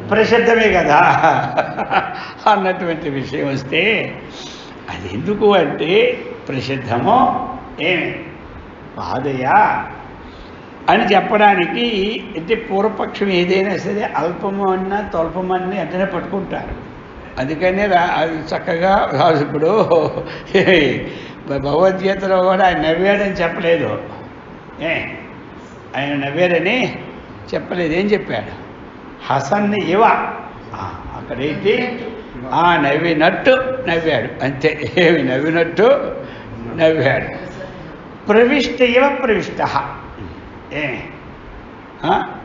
ప్రసిద్ధమే కదా అన్నటువంటి విషయం వస్తే అది ఎందుకు అంటే ప్రసిద్ధమో ఏమి కాదయా అని చెప్పడానికి. అంటే పూర్వపక్షం ఏదైనా సరే అల్పము అన్నా తొల్పమని అంటనే పట్టుకుంటారు. అందుకనే అది చక్కగా ఇప్పుడు భగవద్గీతలో కూడా ఆయన నవ్వాడని చెప్పలేదు. ఆయన నవ్వారని చెప్పలేదు. ఏం చెప్పాడు? హసన్ని ఇవ అక్కడేంటి నవ్వినట్టు నవ్వాడు అంతే. ఏమి నవ్వినట్టు నవ్వాడు. ప్రవిష్ట ఇవ ప్రవిష్ట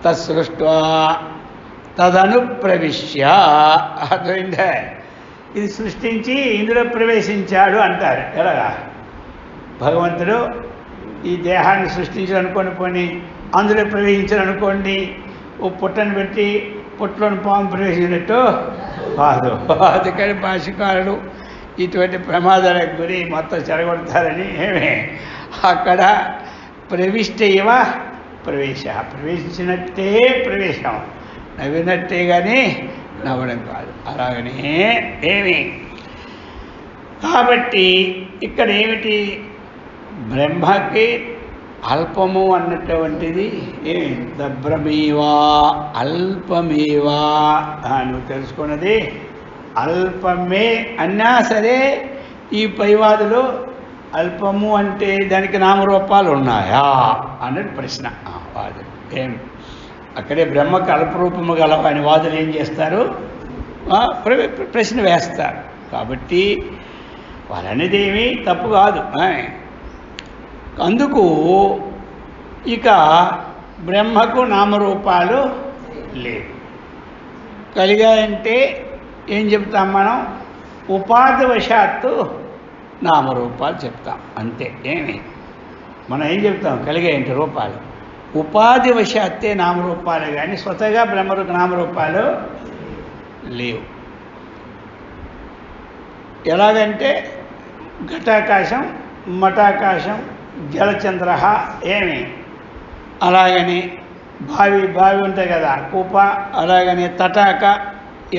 తత్సృష్ట్వా తదను ప్రవిశ్య. అర్థమైందే? ఇది సృష్టించి ఇందులో ప్రవేశించాడు అంటారు. ఎలాగా? భగవంతుడు ఈ దేహాన్ని సృష్టించాలనుకోండి, పోనీ అందులో ప్రవేశించాలనుకోండి. ఓ పుట్టను పెట్టి పుట్టలోని పాము ప్రవేశించినట్టు కాదు. అందుకని భాష్యకారుడు ఇటువంటి ప్రమాదాలకు గురి మొత్తం చెరగొడతారని అక్కడ ప్రవిష్ట ఇవ ప్రవేశ, ప్రవేశించినట్టే ప్రవేశం, నవ్వినట్టే కానీ నవ్వడం కాదు. అలాగనే ఏమి కాబట్టి ఇక్కడ ఏమిటి? బ్రహ్మకి అల్పము అన్నటువంటిది దబ్రమేవా అల్పమేవా. నువ్వు తెలుసుకున్నది అల్పమే అన్నా సరే ఈ పైవాదులు అల్పము అంటే దానికి నామరూపాలు ఉన్నాయా అన్నది ప్రశ్న. వాదులు అక్కడే బ్రహ్మకు అల్పరూపము గలవా అని వాదులు ఏం చేస్తారు? ప్రశ్న వేస్తారు. కాబట్టి వాళ్ళనేది ఏమీ తప్పు కాదు. అందుకు ఇక బ్రహ్మకు నామరూపాలు లేవు. కలిగాయంటే ఏం చెప్తాం మనం? ఉపాధివశాత్తు నామరూపాలు చెప్తాం అంతే. మనం ఏం చెప్తాం? కలిగాయంటే రూపాలు ఉపాధివశాత్తే నామరూపాలు, కానీ స్వతగా బ్రహ్మకు నామరూపాలు లేవు. ఎలాగంటే ఘటాకాశం, మఠాకాశం, జలచంద్ర అలాగని బావి ఉంటాయి కదా కూప, అలాగని తటాక.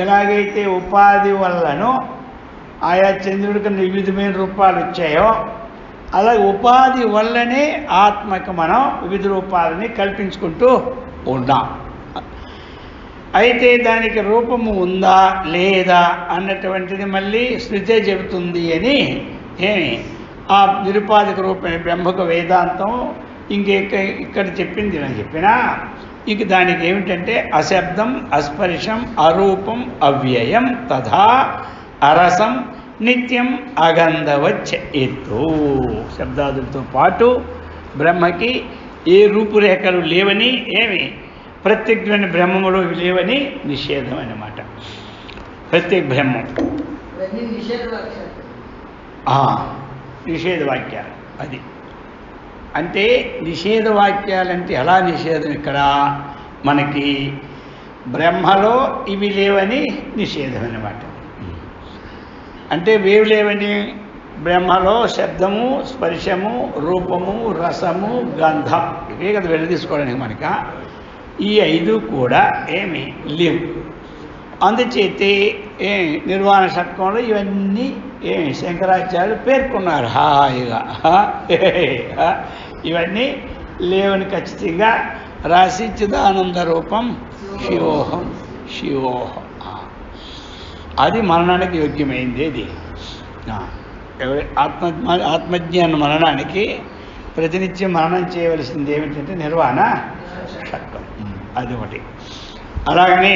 ఎలాగైతే ఉపాధి వల్లను ఆయా చంద్రుడికి వివిధమైన రూపాలు వచ్చాయో అలాగే ఉపాధి వల్లనే ఆత్మకు మనం వివిధ రూపాలని కల్పించుకుంటూ ఉన్నాం. అయితే దానికి రూపము ఉందా లేదా అన్నటువంటిది మళ్ళీ శృతే చెబుతుంది అని ఏమి ఆ నిరుపాధిక రూపమైన బ్రహ్మకు వేదాంతం ఇక్కడ చెప్పింది అని చెప్పినా ఇంక దానికి ఏమిటంటే అశబ్దం అస్పర్శం అరూపం అవ్యయం తథా అరసం నిత్యం అగంధవచ్చ ఎత్తు శబ్దాదులతో పాటు బ్రహ్మకి ఏ రూపురేఖలు లేవని ఏమి ప్రత్యేకమైన బ్రహ్మములో లేవని నిషేధం అన్నమాట. ప్రత్యేక బ్రహ్మం నిషేధవాక్యాలు. అది అంటే నిషేధవాక్యాలంటే ఎలా నిషేధం? ఇక్కడ మనకి బ్రహ్మలో ఇవి లేవని నిషేధం అన్నమాట. అంటే వేవి లేవని బ్రహ్మలో శబ్దము స్పర్శము రూపము రసము గంధం ఇవే కదా వెళ్ళదీసుకోవడానికి మనక ఈ 5 కూడా ఏమి లేవు. అందుచేతే నిర్వాణ షట్కంలో ఇవన్నీ శంకరాచార్యులు పేర్కొన్నారు హాయిగా. ఇవన్నీ లేవని ఖచ్చితంగా రాసి చిదానంద రూపం శివోహం శివోహం అది మననానికి యోగ్యమైంది. అది ఆత్మజ్ఞాన మననానికి ప్రతినిత్యం మననం చేయవలసింది ఏమిటంటే నిర్వాణ షట్కం. అది ఒకటి. అలాగనే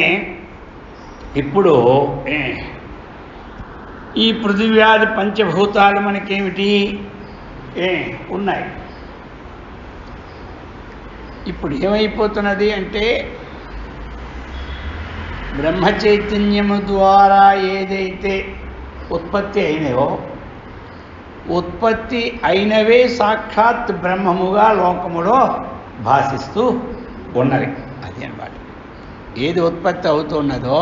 ఇప్పుడు ఈ పృథివ్యాది పంచభూతాలు మనకేమిటి ఉన్నాయి. ఇప్పుడు ఏమైపోతున్నది అంటే బ్రహ్మ చైతన్యము ద్వారా ఏదైతే ఉత్పత్తి అయినవో ఉత్పత్తి అయినవే సాక్షాత్ బ్రహ్మముగా లోకములో భాషిస్తూ ఉన్నవి. అది అన్నమాట. ఏది ఉత్పత్తి అవుతున్నదో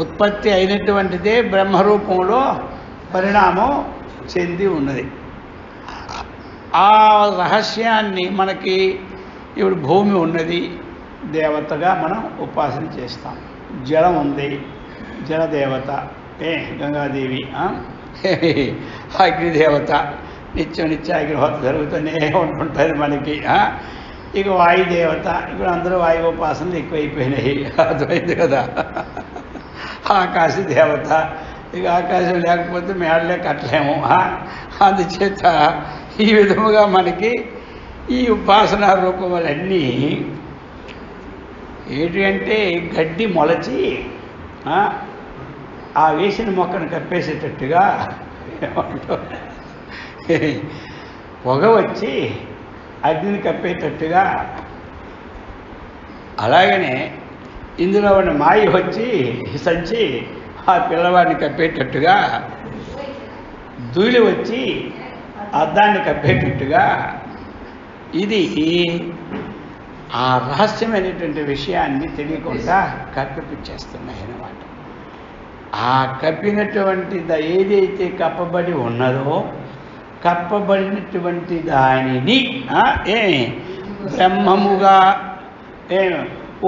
ఉత్పత్తి అయినటువంటిదే బ్రహ్మరూపంలో పరిణామం చెంది ఉన్నది. ఆ రహస్యాన్ని మనకి ఇప్పుడు భూమి ఉన్నది, దేవతగా మనం ఉపాసన చేస్తాం. జలం ఉంది, జలదేవత గంగాదేవి, అగ్నిదేవత నిత్యం అగ్నిహోత్రం జరుగుతూనే ఉంటుంటుంది మనకి. ఇక వాయుదేవత, ఇప్పుడు అందరూ వాయు ఉపాసనలు ఎక్కువైపోయినాయి, అర్థమైంది కదా. ఆకాశ దేవత, ఇక ఆకాశం లేకపోతే మేడలే కట్టలేము. అందుచేత ఈ విధముగా మనకి ఈ ఉపాసనా రూపములన్నీ ఏంటి అంటే గడ్డి మొలచి ఆ వేసిన మొక్కను కప్పేసేటట్టుగా పొగ వచ్చి అగ్నిని కప్పేటట్టుగా, అలాగనే ఇందులో ఉన్న మాయ వచ్చి సంచి ఆ పిల్లవాడిని కప్పేటట్టుగా, ధూళి వచ్చి అద్దాన్ని కప్పేటట్టుగా ఇది ఆ రహస్యమైనటువంటి విషయాన్ని తెలియకుండా కప్పిపించేస్తున్నాయి అన్నమాట. ఆ కప్పినటువంటి ఏదైతే కప్పబడి ఉన్నదో కప్పబడినటువంటి దానిని బ్రహ్మముగా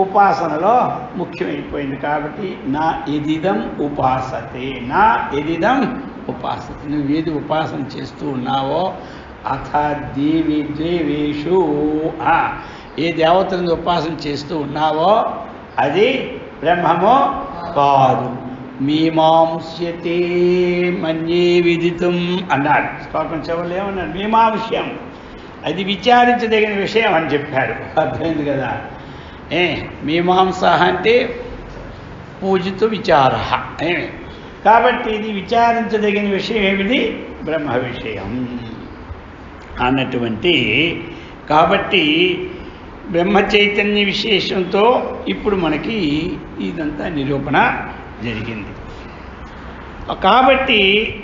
ఉపాసనలో ముఖ్యమైపోయింది. కాబట్టి నా ఎదిదం ఉపాసతే, నా ఎదిదం ఉపాసతే. నువ్వు ఏది ఉపాసన చేస్తూ ఉన్నావో అథ దేవేషు ఏ దేవతలను ఉపాసన చేస్తూ ఉన్నావో అది బ్రహ్మమో కాదు. మీమాంస్యతే మన్యే విదితం అన్నాడు. శ్లోకం చివరిలో ఏమన్నాడు? మీమాంస్యం, అది విచారించదగిన విషయం అని చెప్పాడు. అర్థమైంది కదా. మీమాంస అంటే పూజిత విచార. కాబట్టి ఇది విచారించదగిన విషయం ఏమిటి? బ్రహ్మ విషయం అన్నటువంటి. కాబట్టి బ్రహ్మ చైతన్య విశేషంతో ఇప్పుడు మనకి ఇదంతా నిరూపణ జరిగింది. కాబట్టి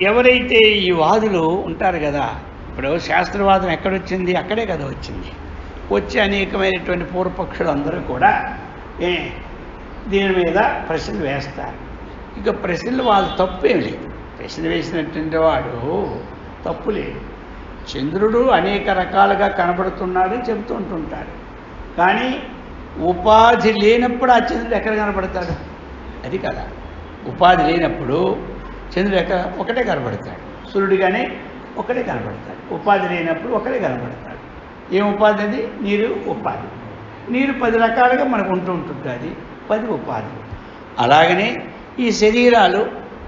ఎవరైతే ఈ వాదులు ఉంటారు కదా, ఇప్పుడు శాస్త్రవాదం ఎక్కడొచ్చింది? అక్కడే కదా వచ్చింది. వచ్చి అనేకమైనటువంటి పూర్వపక్షులు అందరూ కూడా దీని మీద ప్రశ్నలు వేస్తారు. ఇక ప్రశ్నలు వాళ్ళు తప్పేం లేదు. ప్రశ్న వేసినటువంటి వాడు తప్పు లేదు. చంద్రుడు అనేక రకాలుగా కనబడుతున్నాడని చెబుతూ ఉంటుంటాడు. కానీ ఉపాధి లేనప్పుడు ఆ చంద్రుడు ఎక్కడ కనబడతాడు? అది కదా. ఉపాధి లేనప్పుడు చంద్రుడు ఒకటే కనబడతాడు. సూర్యుడు కానీ ఒకటే కనబడతాడు. ఉపాధి లేనప్పుడు ఒకటే కనబడతాడు. ఏం ఉపాధి? అది నీరు ఉపాధి. నీరు 10 రకాలుగా మనకు ఉంటుంటుంది. 10 ఉపాధులు. అలాగనే ఈ శరీరాలు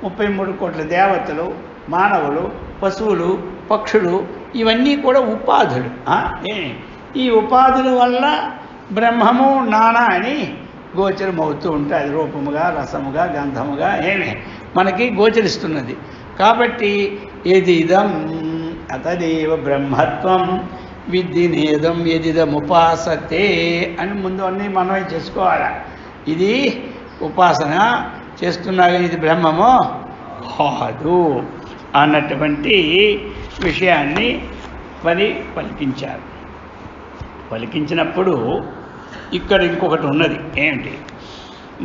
33 కోట్ల దేవతలు, మానవులు, పశువులు, పక్షులు ఇవన్నీ కూడా ఉపాధులు. ఈ ఉపాధుల వల్ల బ్రహ్మము నానా అని గోచరమవుతూ ఉంటాయి. అది రూపముగా, రసముగా, గంధముగా మనకి గోచరిస్తున్నది. కాబట్టి ఏది ఇదం అతదేవ బ్రహ్మత్వం విద్ధి నేదం ఎదిదముపాసతే అని ముందు అన్నీ మనమే చేసుకోవాలి. ఇది ఉపాసన చేస్తున్నాగా ఇది బ్రహ్మమో కాదు అన్నటువంటి విషయాన్ని పలికించారు. పలికించినప్పుడు ఇక్కడ ఇంకొకటి ఉన్నది. ఏమిటి?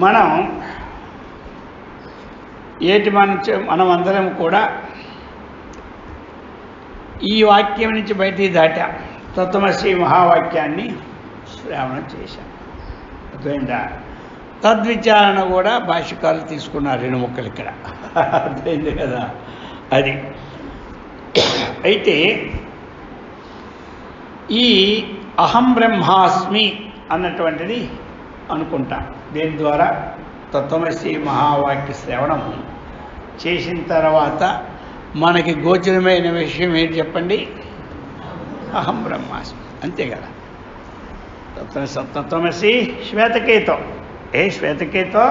మనం అందరం కూడా ఈ వాక్యం నుంచి బయటికి దాటాం. తత్వమసి మహావాక్యాన్ని శ్రావణం చేశాం. అర్థమైందా? తద్విచారణ కూడా భాష్యకారులు తీసుకున్నారు 2 ముక్కలు ఇక్కడ. అర్థమైంది కదా? అది అయితే ఈ అహం బ్రహ్మాస్మి అన్నటువంటిది అనుకుంటాం. దీని ద్వారా తత్వమసి మహావాక్య శ్రవణం చేసిన తర్వాత మనకి గోచరమైన విషయం ఏంటి చెప్పండి? అహం బ్రహ్మాస్మి, అంతే కదా. తత్వమసి శ్వేతకేతో, శ్వేతకేతో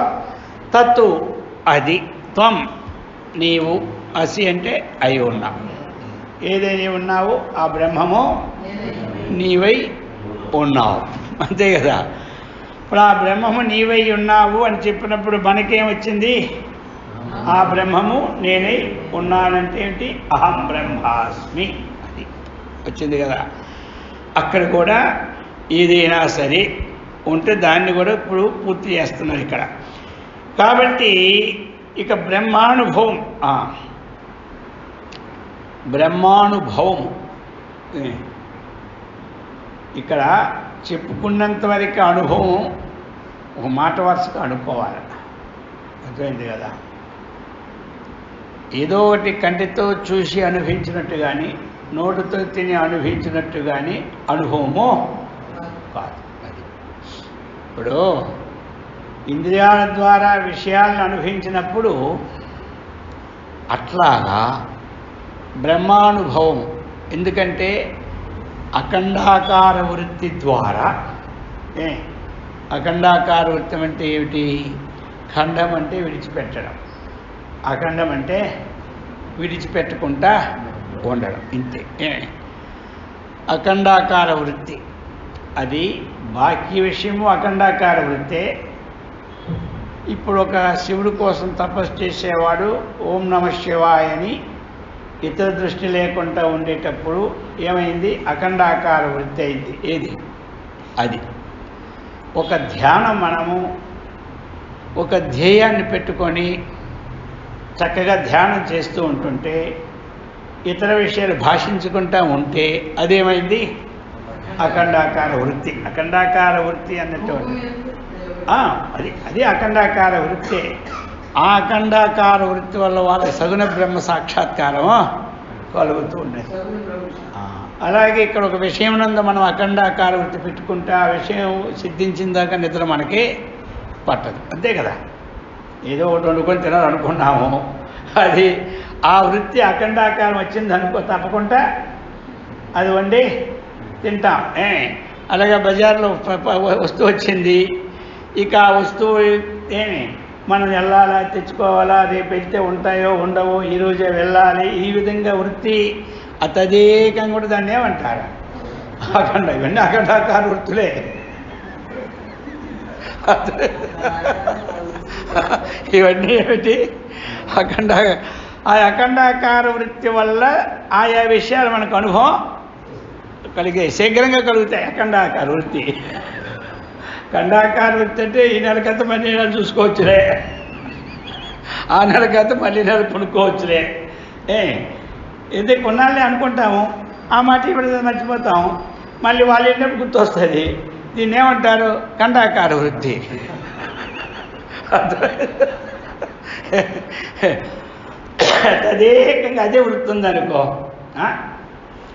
తత్తు అది, త్వం నీవు, అసి అంటే అయి ఉన్నావు. ఏదైనా ఉన్నావు ఆ బ్రహ్మము నీవై ఉన్నావు, అంతే కదా. ఇప్పుడు ఆ బ్రహ్మము నీవై ఉన్నావు అని చెప్పినప్పుడు మనకేమొచ్చింది? ఆ బ్రహ్మము నేనై ఉన్నానంటే ఏంటి? అహం బ్రహ్మాస్మి అది వచ్చింది కదా. అక్కడ కూడా ఏదైనా సరే ఉంటే దాన్ని కూడా ఇప్పుడు పూర్తి చేస్తున్నారు ఇక్కడ. కాబట్టి ఇక బ్రహ్మానుభవం ఇక్కడ చెప్పుకున్నంత వరకు అనుభవం ఒక మాట వరుసగా అనుకోవాలి. అర్థమైంది కదా. ఏదో ఒకటి కంటితో చూసి అనుభవించినట్టు కానీ, నోటితో తిని అనుభవించినట్టు కానీ అనుభవము కాదు. అది ఇప్పుడు ఇంద్రియాల ద్వారా విషయాలను అనుభవించినప్పుడు అట్లాగా బ్రహ్మానుభవం. ఎందుకంటే అఖండాకార వృత్తి ద్వారా, అఖండాకార వృత్తి అంటే ఏమిటి? ఖండం అంటే విడిచిపెట్టడం, అఖండం అంటే విడిచిపెట్టకుండా ఉండడం, ఇంతే. అఖండాకార వృత్తి అది బాకీ విషయము అఖండాకార వృత్తే. ఇప్పుడు ఒక శివుడి కోసం తపస్సు చేసేవాడు ఓం నమ శివాయ అని ఇతర దృష్టి లేకుండా ఉండేటప్పుడు ఏమైంది? అఖండాకార వృత్తి అయింది. ఏది? అది ఒక ధ్యానం. మనము ఒక ధ్యేయాన్ని పెట్టుకొని చక్కగా ధ్యానం చేస్తూ ఉంటుంటే ఇతర విషయాలు భాషించుకుంటూ ఉంటే అదేమైంది? అఖండాకార వృత్తి. అఖండాకార వృత్తి అన్నటువంటి అది అఖండాకార వృత్తి. ఆ అఖండాకార వృత్తి వల్ల వాళ్ళ సగుణ బ్రహ్మ సాక్షాత్కారము కలుగుతూ ఉన్నది. అలాగే ఇక్కడ ఒక విషయం నందు మనం అఖండాకార వృత్తి పెట్టుకుంటే ఆ విషయం సిద్ధించిన దాకా నిద్ర మనకి పట్టదు, అంతే కదా. ఏదో ఒకటి వండుకొని తినాలనుకున్నాము, అది ఆ వృత్తి అఖండాకారం వచ్చింది అనుకో, తప్పకుండా అది వండి తింటాం. అలాగే బజార్లో వస్తువు వచ్చింది, ఇక ఆ వస్తువు మనం వెళ్ళాలా, తెచ్చుకోవాలా, రేపు వెళ్తే ఉంటాయో ఉండవో, ఈరోజే వెళ్ళాలి, ఈ విధంగా వృత్తి అతదేకంగా కూడా దాన్ని ఏమంటారు? ఇవన్నీ అఖండాకార వృత్తులే. ఇవన్నీ ఏమిటి? ఆ అఖండాకార వృత్తి వల్ల ఆయా విషయాలు మనకు అనుభవం శీఘ్రంగా కలుగుతాయి. అఖండాకార వృత్తి. ఖండాకార వృత్తి అంటే ఈ నెలకంతా మళ్ళీ నెలలు చూసుకోవచ్చులే, ఆ నెలకంతా మళ్ళీ నెలలు కొనుక్కోవచ్చులే. ఏదో కొన్నాళ్ళే అనుకుంటాము, ఆ మాట ఇప్పుడు మర్చిపోతాము, మళ్ళీ వాళ్ళు వెళ్ళినప్పుడు గుర్తొస్తుంది. దీన్ని ఏమంటారు? ఖండాకార వృత్తి. తదేకంగా అదే వృత్తి ఉందనుకో.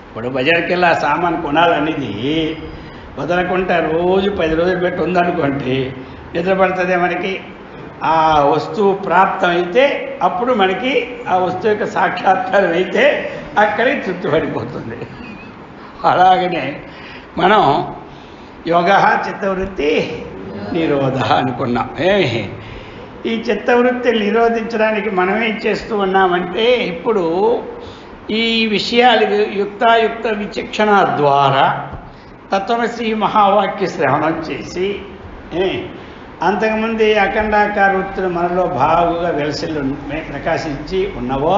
ఇప్పుడు బజార్కి వెళ్ళి ఆ సామాను కొనాలనేది వదలకుండా రోజు 10 రోజులు పెట్టి ఉందనుకోండి, నిద్ర పడుతుంది మనకి. ఆ వస్తువు ప్రాప్తమైతే అప్పుడు మనకి ఆ వస్తువు యొక్క సాక్షాత్కారం అయితే అక్కడికి తృప్తి పడిపోతుంది. అలాగనే మనం యోగ చిత్తవృత్తి నిరోధ అనుకున్నాం. ఈ చిత్తవృత్తిని నిరోధించడానికి మనం ఏం చేస్తూ ఉన్నామంటే, ఇప్పుడు ఈ విషయాలు యుక్తాయుక్త విచక్షణ ద్వారా తత్వమసి మహావాక్య శ్రవణం చేసి అంతకుముందు అఖండాకార వృత్తులు మనలో బాగుగా వెలసిల్లు ప్రకాశించి ఉన్నవో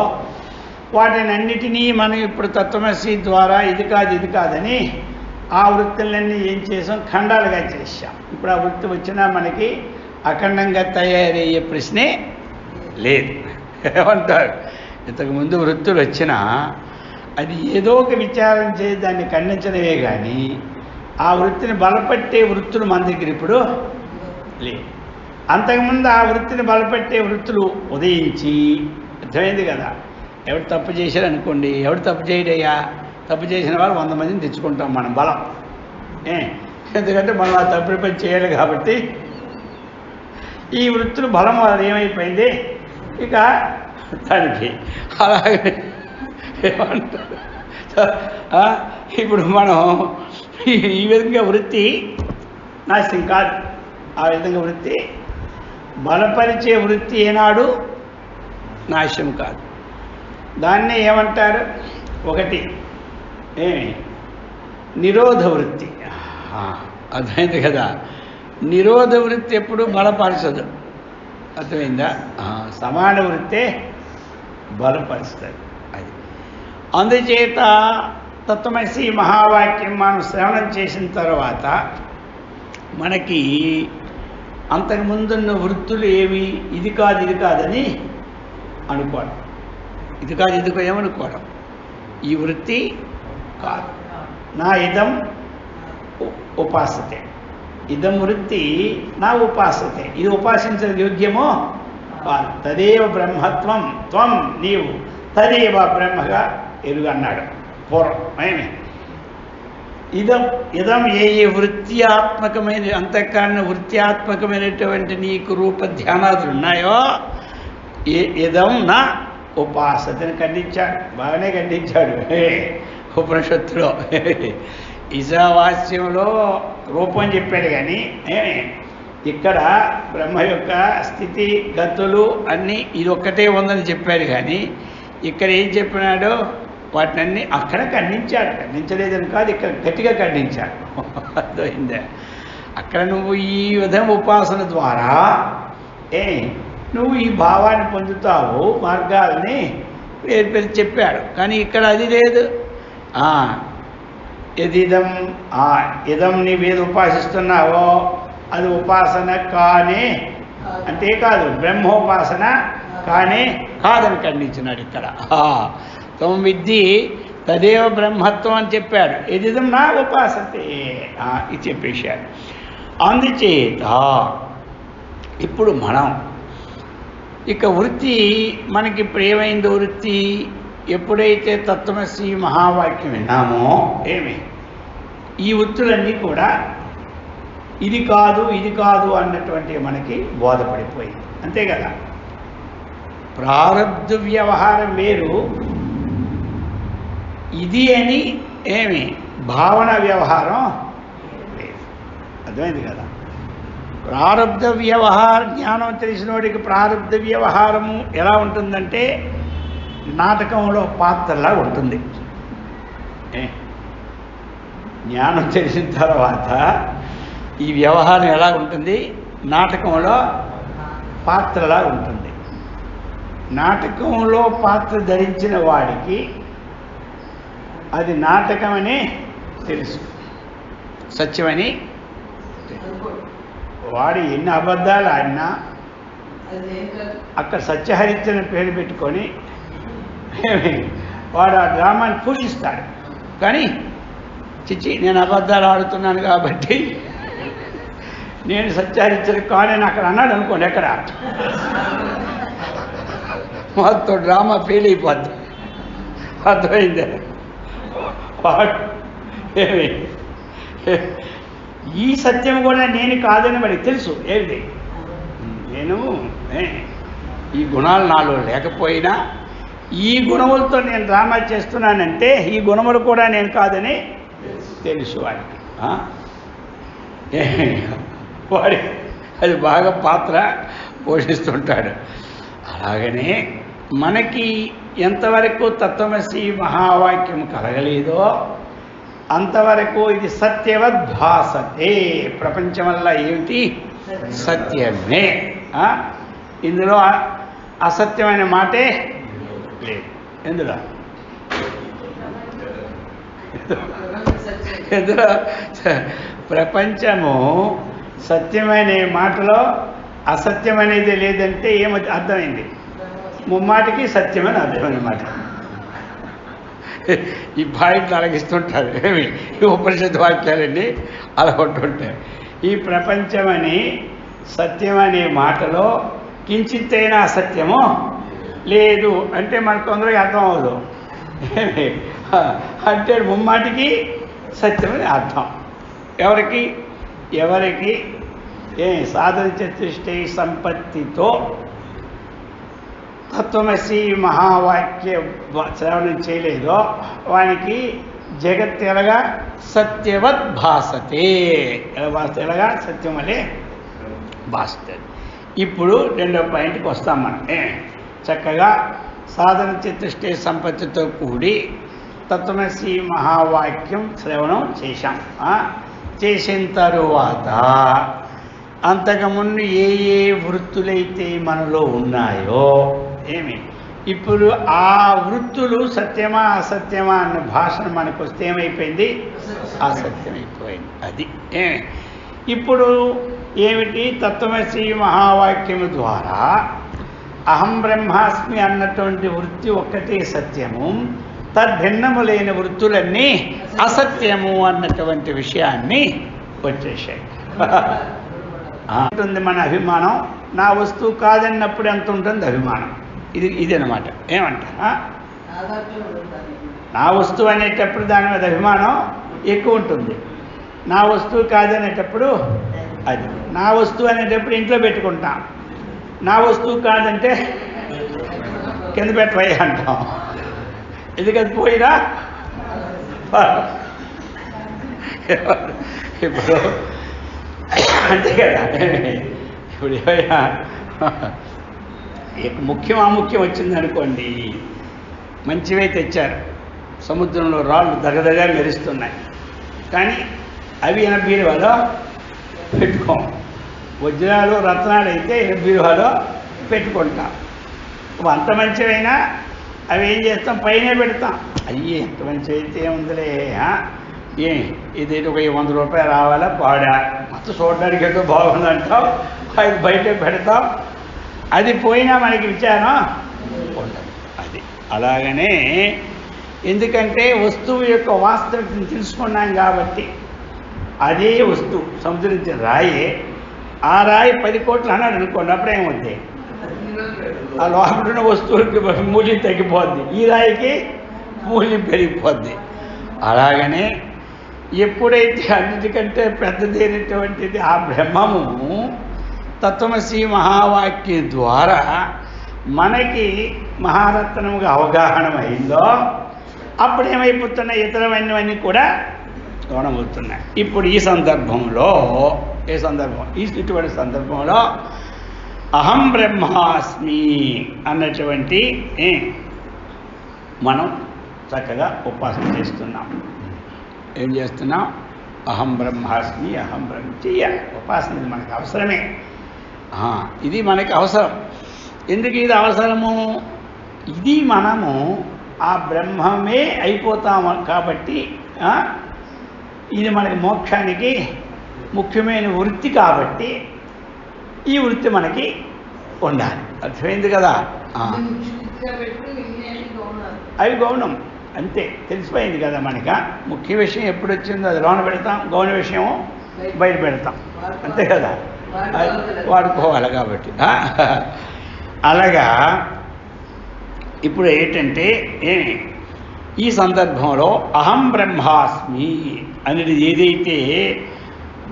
వాటిని అన్నిటినీ మనం ఇప్పుడు తత్వమసి ద్వారా ఇది కాదని ఆ వృత్తులన్నీ ఏం చేసాం, ఖండాలుగా చేసాం. ఇప్పుడు ఆ వృత్తి వచ్చినా మనకి అఖండంగా తయారయ్యే ప్రశ్నే లేదు. ఏమంటారు, ఇంతకుముందు వృత్తులు వచ్చినా అది ఏదో ఒక విచారం చేసి దాన్ని ఖండించడమే కానీ ఆ వృత్తిని బలపట్టే వృత్తులు మన దగ్గర ఇప్పుడు లేదు. అంతకుముందు ఆ వృత్తిని బలపట్టే వృత్తులు ఉదయించి, అర్థమైంది కదా. ఎవడు తప్పు చేశారు అనుకోండి, ఎవడు తప్పు చేయడయ్యా, తప్పు చేసిన వాళ్ళు 100 మందిని తెచ్చుకుంటాం మనం బలం. ఎందుకంటే మనం ఆ తప్పుడు పని చేయాలి కాబట్టి ఈ వృత్తులు బలం వల్ల ఏమైపోయింది, ఇక దానికి అలాగే ఏమంటారు. ఇప్పుడు మనం ఈ విధంగా వృత్తి నాశనం కాదు. ఆ విధంగా వృత్తి బలపరిచే వృత్తి ఏనాడు నాశనం కాదు. దాన్నే ఏమంటారు, ఒకటి నిరోధ వృత్తి. అర్థమైంది కదా. నిరోధ వృత్తి ఎప్పుడు బలపరచదు, అర్థమైందా. సమాన వృత్తే బలపరుస్తుంది. అది అందుచేత తత్వమసి మహావాక్యం మనం శ్రవణం చేసిన తర్వాత మనకి అంతకుముందున్న వృత్తులు ఏవి, ఇది కాదని అనుకోవడం, ఇది ఏమనుకోవడం, ఈ వృత్తి కాదు. నా ఇదం ఉపాసతే, ఇదం వృత్తి నా ఉపాసతే, ఇది ఉపాసించిన యోగ్యమో కాదు. తదేవ బ్రహ్మత్వం, త్వం నీవు తదేవ బ్రహ్మగా ఎరుగన్నాడు పూర్వం. ఇదం ఏ వృత్యాత్మకమైన అంతఃకరణ వృత్యాత్మకమైనటువంటి నీకు రూప ధ్యానాదులు ఉన్నాయో ఇదం నా ఉపాసతని ఖండించాడు, బాగానే ఖండించాడు ఉపనిషత్తులో. ఈశావాస్యంలో రూపం చెప్పాడు కానీ ఇక్కడ బ్రహ్మ యొక్క స్థితి గతులు అన్నీ ఇది ఒక్కటే ఉందని చెప్పాడు కానీ ఇక్కడ ఏం చెప్పినాడో వాటినన్నీ అక్కడ ఖండించాడు. ఖండించలేదని కాదు, ఇక్కడ గట్టిగా ఖండించాడు. అర్థమైందా. అక్కడ నువ్వు ఈ విధంగా ఉపాసన ద్వారా నువ్వు ఈ భావాన్ని పొందుతావు, మార్గాల్ని పేరు చెప్పాడు. కానీ ఇక్కడ అది లేదు. ఇదం నీవేది ఉపాసిస్తున్నావో అది ఉపాసన కానే, అంతేకాదు బ్రహ్మోపాసన కానే కాదని ఖండించినాడు ఇక్కడ. త్వం విద్ధి తదేవ బ్రహ్మత్వం అని చెప్పాడు. ఇదిదం నా ఉపాసతే ఇది చెప్పేశాడు. అందుచేత ఇప్పుడు మనం ఇక వృత్తి మనకి ఇప్పుడు ఏమైందో, వృత్తి ఎప్పుడైతే తత్వమసి మహావాక్యం విన్నామో ఈ వృత్తులన్నీ కూడా ఇది కాదు అన్నటువంటి మనకి బోధపడిపోయింది. అంతే కదా. ప్రారబ్ధ వ్యవహారం వేరు, ఇది అని భావన వ్యవహారం లేదు. అర్థమైంది కదా. ప్రారబ్ధ వ్యవహార జ్ఞానం తెలిసినోడికి ప్రారబ్ధ వ్యవహారము ఎలా ఉంటుందంటే నాటకంలో పాత్రలా ఉంటుంది. జ్ఞానం తెలిసిన తర్వాత ఈ వ్యవహారం ఎలా ఉంటుంది, నాటకంలో పాత్రలా ఉంటుంది. నాటకంలో పాత్ర ధరించిన వాడికి అది నాటకమని తెలుసు, సత్యమని. వాడు ఎన్ని అబద్ధాలు ఆడినా అక్కడ సత్యహరిత్రని పేరు పెట్టుకొని వాడు ఆ డ్రామాని పూజిస్తాడు. కానీ చిచ్చి నేను అబద్ధాలు ఆడుతున్నాను కాబట్టి నేను సత్యహరిత్ర కానని అక్కడ అన్నాడు అనుకోండి, ఎక్కడ మొత్తం డ్రామా ఫెయిల్ అయిపోద్ది. అర్థమైందే. వాడు ఈ సత్యం కూడా నేను కాదని వాడికి తెలుసు. ఏమిటి నేను ఈ గుణాలు నాలో లేకపోయినా ఈ గుణములతో నేను డ్రామా చేస్తున్నానంటే ఈ గుణములు కూడా నేను కాదని తెలుసు వాడికి. వాడి అది బాగా పాత్ర పోషిస్తుంటాడు. అలాగనే మనకి ఎంతవరకు తత్వమసి మహావాక్యం కలగలేదో అంతవరకు ఇది సత్యవద్భాసతే. ప్రపంచం వల్ల ఏమిటి? సత్యమే. ఇందులో అసత్యమైన మాటే లేదు. ఎందులో ప్రపంచము సత్యమైన మాటలో అసత్యమనేది లేదంటే ఏమది అర్థమైంది? ముమ్మాటికి సత్యమని అర్థమన్నమాట. ఈ పాయింట్లు అలగిస్తుంటారు. ఏమి ఈ ఉపనిషత్ వాక్యాలన్నీ అలగొట్టుంటాయి. ఈ ప్రపంచమని సత్యమనే మాటలో కించిత్తైనా అసత్యము లేదు అంటే మనకు తొందరగా అర్థం అవ్వదు. అంటే ముమ్మాటికి సత్యమని అర్థం. ఎవరికి ఎవరికి సాధన చతుష్టయ సంపత్తితో తత్వమసి మహావాక్య శ్రవణం చేయలేదో వానికి జగత్ ఎలాగా సత్యవత్ భాసతే. ఎలాగా సత్యం వలె భాస్తుంది. ఇప్పుడు రెండో పాయింట్కి వస్తాం మనం. చక్కగా సాధన చతుష్టయ సంపత్తితో కూడి తత్వమసి మహావాక్యం శ్రవణం చేశాం. చేసిన తరువాత అంతకుముందు ఏ ఏ వృత్తులైతే మనలో ఉన్నాయో ఇప్పుడు ఆ వృత్తులు సత్యమా అసత్యమా అన్న భాషణ మనకు వస్తే ఏమైపోయింది? అసత్యమైపోయింది. అది ఇప్పుడు ఏమిటి? తత్వమసి మహావాక్యము ద్వారా అహం బ్రహ్మాస్మి అన్నటువంటి వృత్తి ఒక్కటే సత్యము, తద్భిన్నము లేని వృత్తులన్నీ అసత్యము అన్నటువంటి విషయాన్ని వచ్చేసాయి. ఉంటుంది మన అభిమానం. నా వస్తువు కాదన్నప్పుడు ఎంత ఉంటుంది అభిమానం? ఇది అనమాట. ఏమంటారా? నా వస్తువు అనేటప్పుడు దాని మీద అభిమానం ఎక్కువ ఉంటుంది. నా వస్తువు కాదనేటప్పుడు అది. నా వస్తువు అనేటప్పుడు ఇంట్లో పెట్టుకుంటాం. నా వస్తువు కాదంటే కింద పెట్టవయ్యా అంటాం. ఎందుకది పోయినా ఇప్పుడు అంతే కదా. ఇప్పుడు ఏమైనా ముఖ్యం అముఖ్యం వచ్చిందనుకోండి, మంచివే తెచ్చారు, సముద్రంలో రాళ్ళు దగదగా మెరుస్తున్నాయి, కానీ అవి బీరువాలో పెట్టుకోం. వజ్రాలు రత్నాలు అయితే బీరువాలో పెట్టుకుంటాం. అంత మంచివైనా అవి ఏం చేస్తాం? పైనే పెడతాం. అయ్యి ఎంత మంచి అయితే ఏముందిలే, ఇది ఒక 100 రూపాయలు రావాలా పాడా, మొత్తం చూడడానికి ఏదో బాగుందంటాం, అది బయట పెడతాం. అది పోయినా మనకి విచారం ఉండదు. అది అలాగనే ఎందుకంటే వస్తువు యొక్క వాస్తవికతను తెలుసుకున్నాం కాబట్టి. అదే వస్తువు సముద్రించిన రాయే, ఆ రాయి 10 కోట్లు అన్నాడు అనుకోండి, అప్పుడేమవుద్ది? ఆ లోపల వస్తువులకి మూల్యం తగ్గిపోద్ది, ఈ రాయికి మూల్యం పెరిగిపోద్ది. అలాగనే ఎప్పుడైతే అన్నిటికంటే పెద్దదైనటువంటిది ఆ బ్రహ్మము తత్వమసి మహావాక్యం ద్వారా మనకి మహారత్నముగా అవగాహన అయిందో అప్పుడు ఏమైపోతున్నాయి? ఇతరమైనవన్నీ కూడా గౌణమవుతున్నాయి. ఇప్పుడు ఈ సందర్భంలో ఇటువంటి సందర్భంలో అహం బ్రహ్మాస్మి అన్నటువంటి మనం చక్కగా ఉపాసన చేస్తున్నాం. ఏం చేస్తున్నాం? అహం బ్రహ్మాస్మి, అహం బ్రహ్మ చెయ్యాలి. ఉపాసన ఇది మనకు అవసరమే. ఇది మనకి అవసరం. ఎందుకు ఇది అవసరము? ఇది మనము ఆ బ్రహ్మమే అయిపోతాము కాబట్టి. ఇది మనకి మోక్షానికి ముఖ్యమైన వృత్తి కాబట్టి ఈ వృత్తి మనకి ఉండాలి. అర్థమైంది కదా? అవి గౌణం అంతే, తెలిసిపోయింది కదా మనక. ముఖ్య విషయం ఎప్పుడు వచ్చిందో అది లోన పెడతాం, గౌణ విషయం బయట పెడతాం, అంతే కదా. వాడుకోవాలి కాబట్టి. అలాగా ఇప్పుడు ఏంటంటే ఈ సందర్భంలో అహం బ్రహ్మాస్మి అనేది ఏదైతే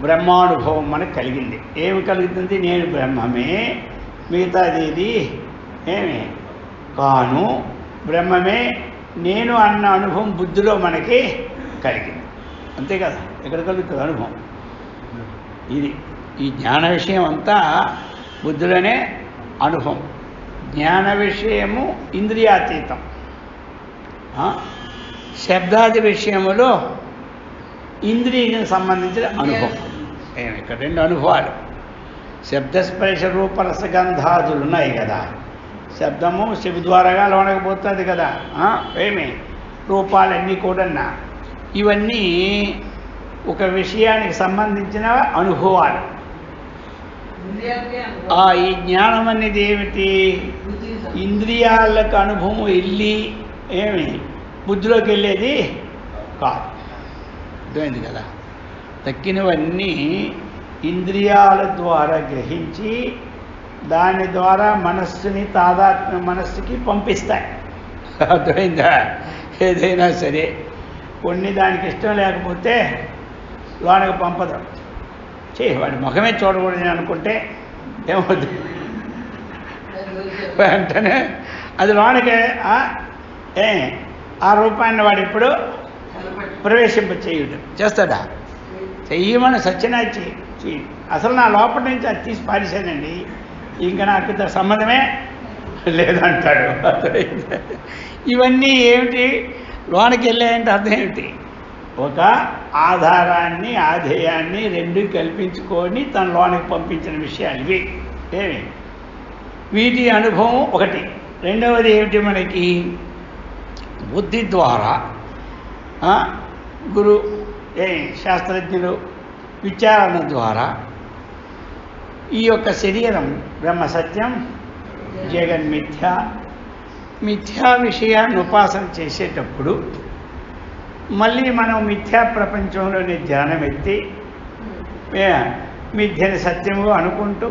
బ్రహ్మానుభవం మనకు కలిగింది. ఏమి కలుగుతుంది? నేను బ్రహ్మమే, మిగతాది ఇది ఏమి కాను, బ్రహ్మమే నేను అన్న అనుభవం బుద్ధిలో మనకి కలిగింది. అంతే కదా, ఎక్కడ కలుగుతుంది అనుభవం? ఇది ఈ జ్ఞాన విషయం అంతా బుద్ధిలోనే అనుభవం. జ్ఞాన విషయము ఇంద్రియాతీతం, శబ్దాది విషయములో ఇంద్రియానికి సంబంధించిన అనుభవం. ఇక్కడ రెండు అనుభవాలు, శబ్దస్పర్శ రూపరసగంధాదులు ఉన్నాయి కదా. శబ్దము శివు ద్వారాగా లోనకపోతుంది కదా. ఏమి రూపాలన్నీ కూడా ఇవన్నీ ఒక విషయానికి సంబంధించిన అనుభవాలు. ఈ జ్ఞానం అనేది ఏమిటి? ఇంద్రియాలకు అనుభవం వెళ్ళి ఏమి బుద్ధిలోకి వెళ్ళేది కాదు. అర్థమైంది కదా. తక్కినవన్నీ ఇంద్రియాల ద్వారా గ్రహించి దాని ద్వారా మనస్సుని తాదాత్మ్య మనస్సుకి పంపిస్తాయి. అర్థమైందా? ఏదైనా సరే కొన్ని దానికి ఇష్టం లేకపోతే లోనకి పంపదు. వాడి ముఖమే చూడకూడదని అనుకుంటే ఏమవుతుంది? వెంటనే అది లోనకే ఆ రూపాన్ని వాడు ఇప్పుడు ప్రవేశింప చేయుడు చేస్తాడా? చెయ్యమని సత్యనా చెయ్యి. అసలు నా లోపల నుంచి అది తీసి పారేశానండి, ఇంకా నాకు సంబంధమే లేదంటాడు. ఇవన్నీ ఏమిటి? లోనకి వెళ్ళాయంటే అర్థం ఏమిటి? ఒక ఆధారాన్ని ఆధేయాన్ని రెండు కల్పించుకొని తన లోనికి పంపించిన విషయాలు ఇవి. ఏమి వీటి అనుభవం ఒకటి. రెండవది ఏమిటి? మనకి బుద్ధి ద్వారా గురు శాస్త్రజ్ఞులు విచారణ ద్వారా ఈ యొక్క శరీరం బ్రహ్మసత్యం, జగన్మిథ్య, మిథ్యా విషయాన్ని ఉపాసన చేసేటప్పుడు మళ్ళీ మనం మిథ్యా ప్రపంచంలోనే ధ్యానం ఎత్తి మిథ్యని సత్యము అనుకుంటూ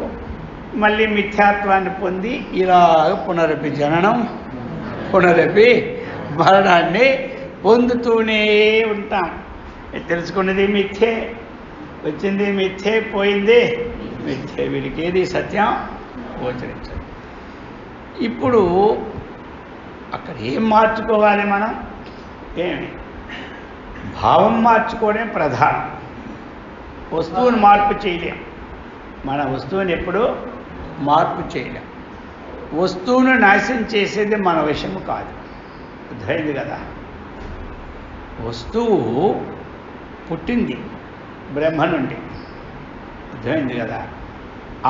మళ్ళీ మిథ్యాత్వాన్ని పొంది ఇలాగ పునరపి జననం పునరపి మరణాన్ని పొందుతూనే ఉంటాం. తెలుసుకున్నది మిథ్యే, వచ్చింది మిథ్యే, పోయింది మిథ్యే. వీడికి ఏది సత్యం గోచరించదు. ఇప్పుడు అక్కడ ఏం మార్చుకోవాలి మనం? ఏమి భావం మార్చుకోవడం ప్రధానం. వస్తువుని మార్పు చేయలేం. మన వస్తువుని ఎప్పుడు మార్పు చేయలేం. వస్తువును నాశనం చేసేది మన విషయము కాదు. అర్థమైంది కదా. వస్తువు పుట్టింది బ్రహ్మ నుండి. అర్థమైంది కదా.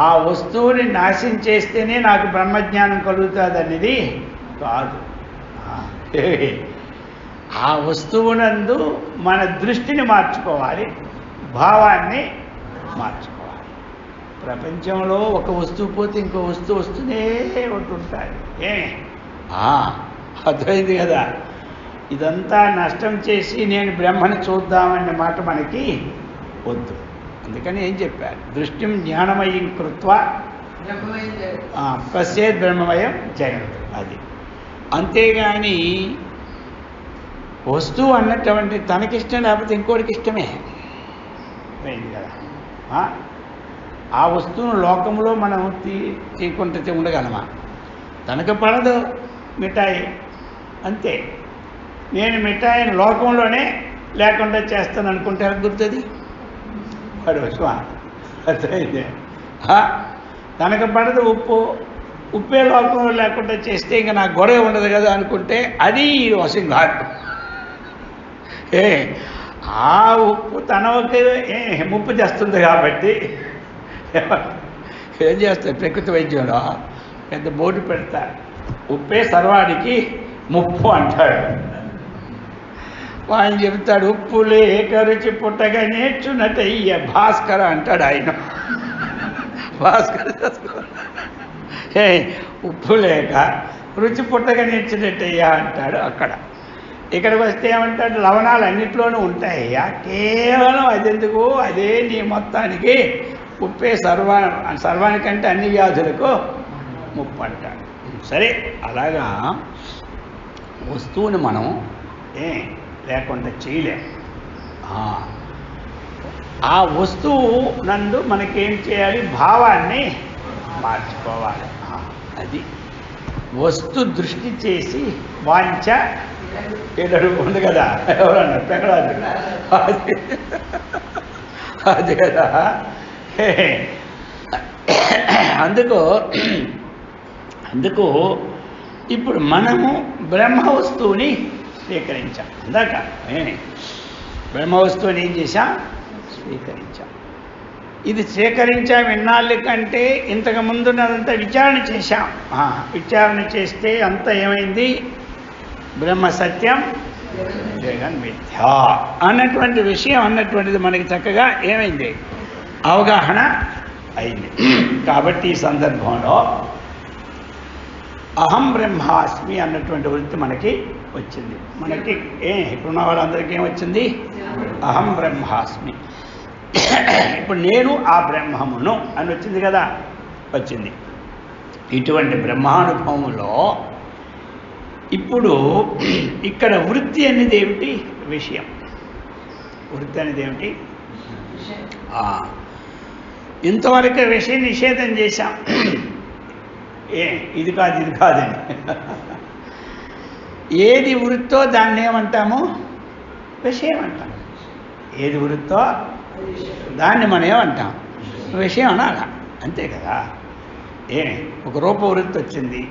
ఆ వస్తువుని నాశనం చేస్తేనే నాకు బ్రహ్మజ్ఞానం కలుగుతుంది అనేది కాదు. ఆ వస్తువునందు మన దృష్టిని మార్చుకోవాలి, భావాన్ని మార్చుకోవాలి. ప్రపంచంలో ఒక వస్తువు పోతే ఇంకో వస్తువు వస్తూనే ఉంటుంటుంది. అర్థమైంది కదా. ఇదంతా నష్టం చేసి నేను బ్రహ్మని చూద్దామనే మాట మనకి వద్దు. అందుకని ఏం చెప్పారు? దృష్టిం జ్ఞానమయం కృత్వా పశ్చేత్ బ్రహ్మమయం జగత్. అది అంతేగాని వస్తువు అన్నటువంటి తనకిష్టం లేకపోతే ఇంకోటికి ఇష్టమే పోయింది కదా. ఆ వస్తువును లోకంలో మనం తీకుంటే ఉండగలమా? తనకు పడదు మిఠాయి, అంతే. నేను మిఠాయిని లోకంలోనే లేకుండా చేస్తాను అనుకుంటే గుర్తుంది వాడు విషమా. అర్థమైంది. తనకు పడదు ఉప్పు, ఉప్పే లోకంలో లేకుండా చేస్తే ఇంకా నాకు గొడవ ఉండదు కదా అనుకుంటే అది వశం కాదు. ఆ ఉప్పు తనకి ముప్పు చేస్తుంది కాబట్టి ఏం చేస్తారు? ప్రకృతి వైద్యంలో పెద్ద బోర్డు పెడతారు, ఉప్పే సర్వానికి ముప్పు అంటాడు. ఆయన చెబుతాడు, ఉప్పు లేక రుచి పుట్టగా నేర్చున్నట్టయ్య భాస్కర అంటాడు ఆయన. భాస్కర ఉప్పు లేక రుచి పుట్టగా నేర్చున్నట్టయ్యా అంటాడు అక్కడ. ఇక్కడికి వస్తే ఏమంటాడు? లవణాలు అన్నింటిలోనూ ఉంటాయ్యా, కేవలం అదెందుకు, అదే నీ మొత్తానికి ఉప్పే సర్వానికంటే అన్ని వ్యాధులకు ముప్పు అంటాడు. సరే, అలాగా వస్తువుని మనం లేకుండా చేయలేం. ఆ వస్తువు నందు మనకేం చేయాలి? భావాన్ని మార్చుకోవాలి. అది వస్తు దృష్టి చేసి వాంఛ ఏడు ఉంది కదా, ఎవరన్నా పెక్కడాది అది కదా. అందుకు ఇప్పుడు మనము బ్రహ్మ వస్తువుని స్వీకరించాం. అందాక బ్రహ్మ వస్తువుని ఏం చేశాం? స్వీకరించాం. ఇది స్వీకరించాం ఇన్నాళ్ళ కంటే ఇంతకు ముందున్నదంతా విచారణ చేశాం. విచారణ చేస్తే అంత ఏమైంది? బ్రహ్మ సత్యం జగన్ మిథ్య అన్నటువంటి విషయం అన్నటువంటిది మనకి చక్కగా ఏమైంది? అవగాహన అయింది. కాబట్టి ఈ సందర్భంలో అహం బ్రహ్మాస్మి అన్నటువంటి వృత్తి మనకి వచ్చింది. మనకి ఇప్పుడున్న వాళ్ళందరికీ ఏమొచ్చింది? అహం బ్రహ్మాస్మి. ఇప్పుడు నేను ఆ బ్రహ్మమును అని వచ్చింది కదా, వచ్చింది. ఇటువంటి బ్రహ్మానుభవంలో ఇప్పుడు ఇక్కడ వృత్తి అనేది ఏమిటి? విషయం. వృత్తి అనేది ఏమిటి? ఇంతవరకు విషయ నిషేధం చేశాం. ఇది కాదు ఇది కాదని. ఏది వృత్తో దాన్ని ఏమంటాము? విషయం అంటాం. ఏది వృత్తో దాన్ని మనం ఏమంటాం? విషయం అనాలా, అంతే కదా. ఒక రూపవృత్తి వచ్చింది,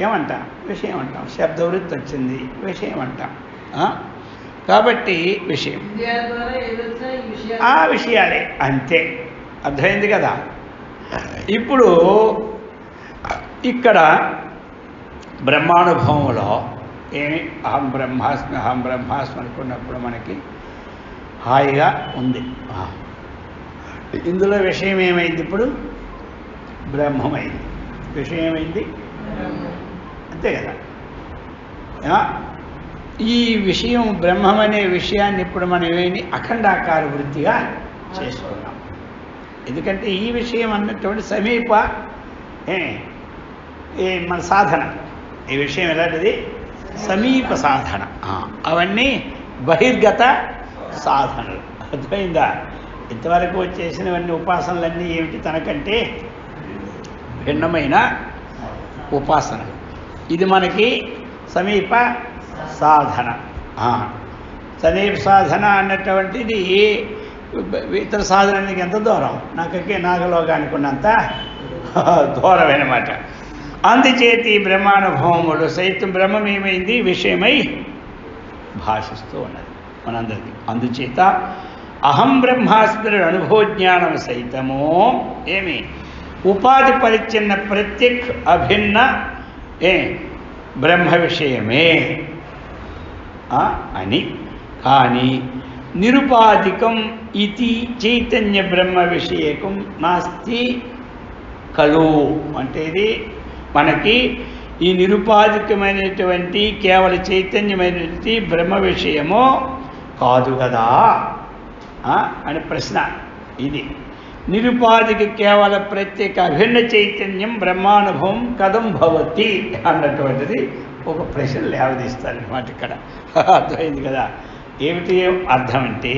ఏమంటాం? విషయం అంటాం. శబ్దవృత్తి వచ్చింది, విషయం అంటాం. కాబట్టి విషయం ఆ విషయాలే, అంతే. అర్థమైంది కదా. ఇప్పుడు ఇక్కడ బ్రహ్మానుభవంలో ఏమి అహం బ్రహ్మాస్మి అహం బ్రహ్మాస్మి అనుకున్నప్పుడు మనకి హాయిగా ఉంది. ఇందులో విషయం ఏమైంది? ఇప్పుడు బ్రహ్మమైంది. విషయం ఏమైంది? అంతే కదా. ఈ విషయం బ్రహ్మం అనే విషయాన్ని ఇప్పుడు మనం ఏమైంది? అఖండాకార వృత్తిగా చేసుకున్నాం. ఎందుకంటే ఈ విషయం అన్నటువంటి సమీప మన సాధన. ఈ విషయం ఎలాంటిది? సమీప సాధన. అవన్నీ బహిర్గత సాధనలు. అర్థమైందా? ఇంతవరకు వచ్చేసినవన్నీ ఉపాసనలన్నీ ఏమిటి? తనకంటే భిన్నమైన ఉపాసనలు. ఇది మనకి సమీప సాధన. సమీప సాధన అన్నటువంటిది ఇతర సాధనానికి ఎంత దూరం? నాగలోకానికి ఉన్నంత దూరమన్నమాట. అందుచేతి బ్రహ్మానుభవములు సైతం బ్రహ్మం ఏమైంది? విషయమై భాషిస్తూ ఉన్నది మనందరికీ. అందుచేత అహం బ్రహ్మాస్మి అనుభవజ్ఞానం సైతము ఏమి ఉపాధి పరిచ్ఛిన్న ప్రత్యక్ అభిన్న బ్రహ్మ విషయమే అని. కానీ నిరుపాధికం ఇది చైతన్య బ్రహ్మ విషయకం నాస్తి కలు. అంటే ఇది మనకి ఈ నిరుపాధికమైనటువంటి కేవల చైతన్యమైనటువంటి బ్రహ్మ విషయమో కాదు కదా అని ప్రశ్న. ఇది నిరుపాధిక కేవల ప్రత్యేక అభిన్న చైతన్యం బ్రహ్మానుభవం కథం భవతి అన్నటువంటిది ఒక ప్రశ్న లేవదీస్తారనమాట ఇక్కడ. అర్థమైంది కదా. ఏమిటి అర్థం అంటే,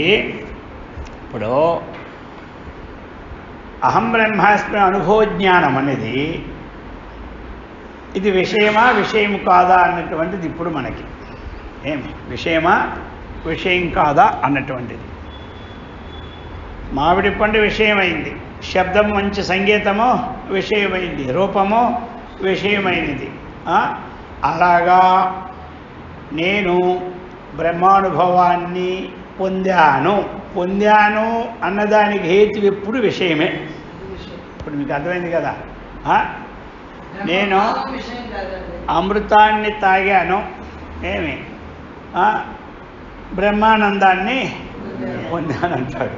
ఇప్పుడు అహం బ్రహ్మాస్మి అనుభవజ్ఞానం అనేది ఇది విషయమా విషయము కాదా అన్నటువంటిది ఇప్పుడు మనకి ఏమి విషయమా విషయం కాదా అన్నటువంటిది. మామిడి పండు విషయమైంది, శబ్దం మంచి సంగీతమో విషయమైంది, రూపమో విషయమైనది. అలాగా నేను బ్రహ్మానుభవాన్ని పొందాను అన్నదానికి హేతు ఎప్పుడు విషయమే. ఇప్పుడు మీకు అర్థమైంది కదా. నేను అమృతాన్ని తాగాను, ఏమి బ్రహ్మానందాన్ని పొందానంటాడు.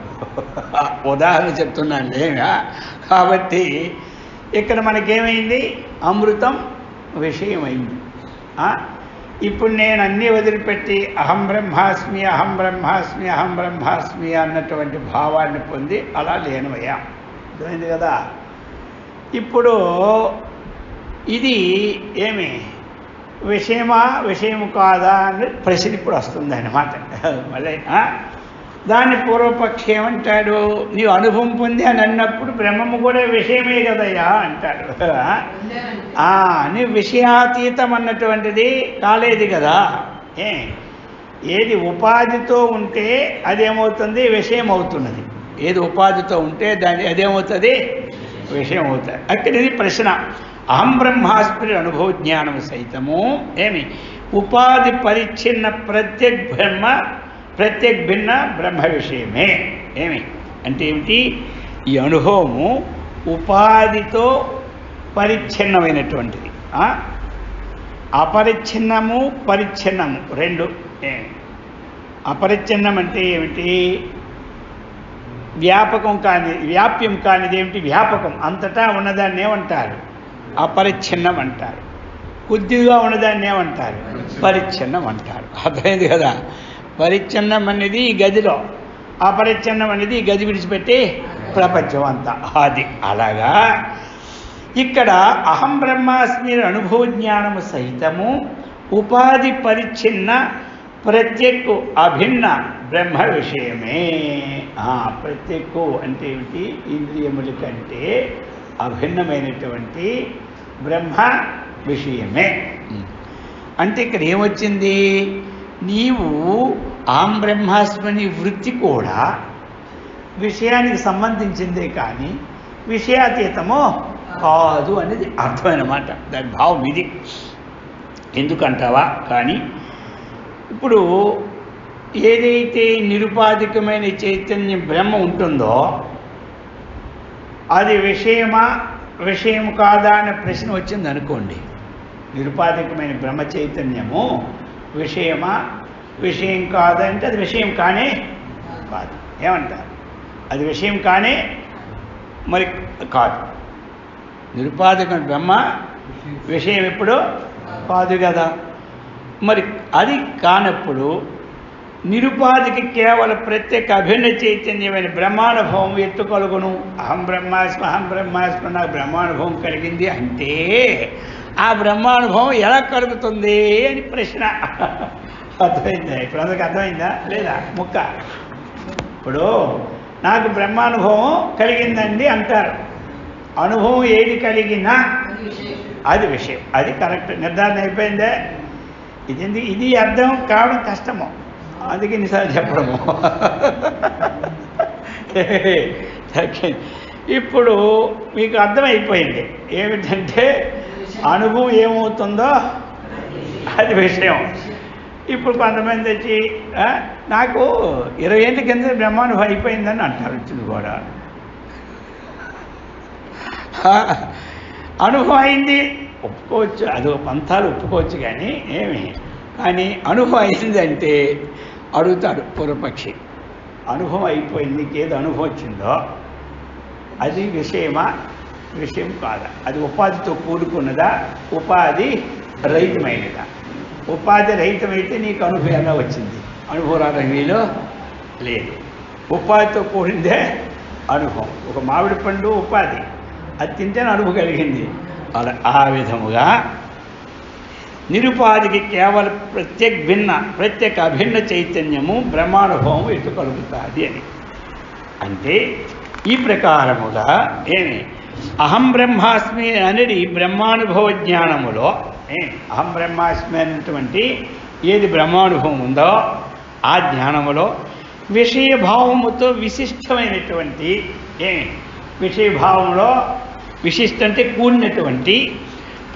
ఉదాహరణ చెప్తున్నాను ఏమా. కాబట్టి ఇక్కడ మనకేమైంది? అమృతం విషయమైంది. ఇప్పుడు నేను అన్నీ వదిలిపెట్టి అహం బ్రహ్మాస్మి అహం బ్రహ్మాస్మి అహం బ్రహ్మాస్మి అన్నటువంటి భావాన్ని పొంది అలా లేనవయ్యా. అర్థమైంది కదా. ఇప్పుడు ఇది ఏమి విషయమా విషయము కాదా అని ప్రశ్న ఇప్పుడు వస్తుంది అన్నమాట. మళ్ళీ దాన్ని పూర్వపక్షి ఏమంటాడు, నీవు అనుభవం పొంది అని అన్నప్పుడు బ్రహ్మము కూడా విషయమే కదయ్యా అంటాడు. నీవు విషయాతీతం అన్నటువంటిది కాలేదు కదా. ఏది ఉపాధితో ఉంటే అదేమవుతుంది, విషయం అవుతున్నది. ఏది ఉపాధితో ఉంటే అదేమవుతుంది, విషయం అవుతుంది. అక్కడ ఇది ప్రశ్న. అహం బ్రహ్మాస్మి అనుభవ జ్ఞానం సైతము ఉపాధి పరిచ్ఛిన్న ప్రత్యేక్ భిన్న బ్రహ్మ విషయమే. అంటే ఏమిటి, ఈ అనుభవము ఉపాధితో పరిచ్ఛిన్నమైనటువంటిది. అపరిచ్ఛిన్నము పరిచ్ఛిన్నము రెండు. అపరిచ్ఛిన్నం అంటే ఏమిటి, వ్యాపకం కాని వ్యాప్యం కానిది ఏమిటి, వ్యాపకం అంతటా ఉన్నదాన్ని ఏమంటారు, అపరిచ్ఛిన్నం అంటారు. కొద్దిగా ఉన్నదాన్ని ఏమంటారు, పరిచ్ఛిన్నం అంటారు. అర్థమైంది కదా. పరిచ్ఛిన్నం అనేది ఈ గదిలో, అపరిచ్ఛిన్నం అనేది ఈ గది విడిచిపెట్టి ప్రపంచం అంతా. అది అలాగా ఇక్కడ అహం బ్రహ్మాస్మి అనుభవ జ్ఞానము సహితము ఉపాధి పరిచ్ఛిన్న ప్రత్యేక్ అభిన్న బ్రహ్మ విషయమే. ప్రత్యేక్ అంటే ఏమిటి, ఇంద్రియముల కంటే అభిన్నమైనటువంటి బ్రహ్మ విషయమే. అంటే ఇక్కడ ఏమొచ్చింది, నీవు అహం బ్రహ్మాస్మి వృత్తి కూడా విషయానికి సంబంధించిందే కానీ విషయాతీతమో కాదు అనేది అర్థమైనమాట. దాని భావం ఇది. ఎందుకంటావా, కానీ ఇప్పుడు ఏదైతే నిరుపాధికమైన చైతన్యం బ్రహ్మ ఉంటుందో అది విషయమా విషయం కాదా అనే ప్రశ్న వచ్చింది అనుకోండి. నిరుపాధికమైన బ్రహ్మ చైతన్యము విషయమా విషయం కాదంటే అది విషయం కానే కాదు. ఏమంటారు, అది విషయం కానే మరి కాదు. నిరుపాధికమైన బ్రహ్మ విషయం ఎప్పుడు కాదు కదా. మరి అది కానప్పుడు నిరుపాధికి కేవలం ప్రత్యేక అభిన్న చైతన్యమైన బ్రహ్మానుభవం ఎత్తు కలుగును. అహం బ్రహ్మాస్మి నాకు బ్రహ్మానుభవం కలిగింది అంటే ఆ బ్రహ్మానుభవం ఎలా కలుగుతుంది అని ప్రశ్న. అర్థమైందా? ఇప్పుడు అందరికి అర్థమైందా లేదా ముక్క? ఇప్పుడు నాకు బ్రహ్మానుభవం కలిగిందండి అంటారు. అనుభవం ఏది కలిగినా అది విషయం, అది కరెక్ట్ నిర్ధారణ అయిపోయిందే. ఇది అర్థం కావడం కష్టము, అందుకే నిసార్లు చెప్పడము. ఇప్పుడు మీకు అర్థమైపోయింది ఏమిటంటే అనుభవం ఏమవుతుందో అది విషయం. ఇప్పుడు కొంతమంది వచ్చి నాకు 20 ఏళ్ళ కింద బ్రహ్మానుభవం అయిపోయిందని అంటారు. వచ్చింది కూడా అనుభవం అయింది ఒప్పుకోవచ్చు, అదో పంతాలు ఒప్పుకోవచ్చు. కానీ అనుభవం అయిందంటే అడుగుతాడు పూర్వపక్షి, అనుభవం అయిపోయింది, నీకేదో అనుభవం వచ్చిందో అది విషయమా విషయం కాదా, అది ఉపాధితో కూడుకున్నదా ఉపాధి రహితమైనదా? ఉపాధి రహితమైతే నీకు అనుభవం ఎలా వచ్చింది? అనుభవం రావడంలో లేదు. ఉపాధితో కూడిందే అనుభవం. ఒక మామిడి పండు ఉపాధి, అది తింటేనే అనుభవం కలిగింది. అలా ఆ విధముగా నిరుపాధికి కేవలం ప్రత్యేక అభిన్న చైతన్యము బ్రహ్మానుభవం ఎటు కలుగుతుంది అని. అంటే ఈ ప్రకారముగా అహం బ్రహ్మాస్మి అనేది బ్రహ్మానుభవ జ్ఞానములో అహం బ్రహ్మాస్మి అనేటువంటి ఏది బ్రహ్మానుభవం ఉందో ఆ జ్ఞానములో విషయభావముతో విశిష్టమైనటువంటి విషయభావంలో విశిష్ట అంటే కూడినటువంటి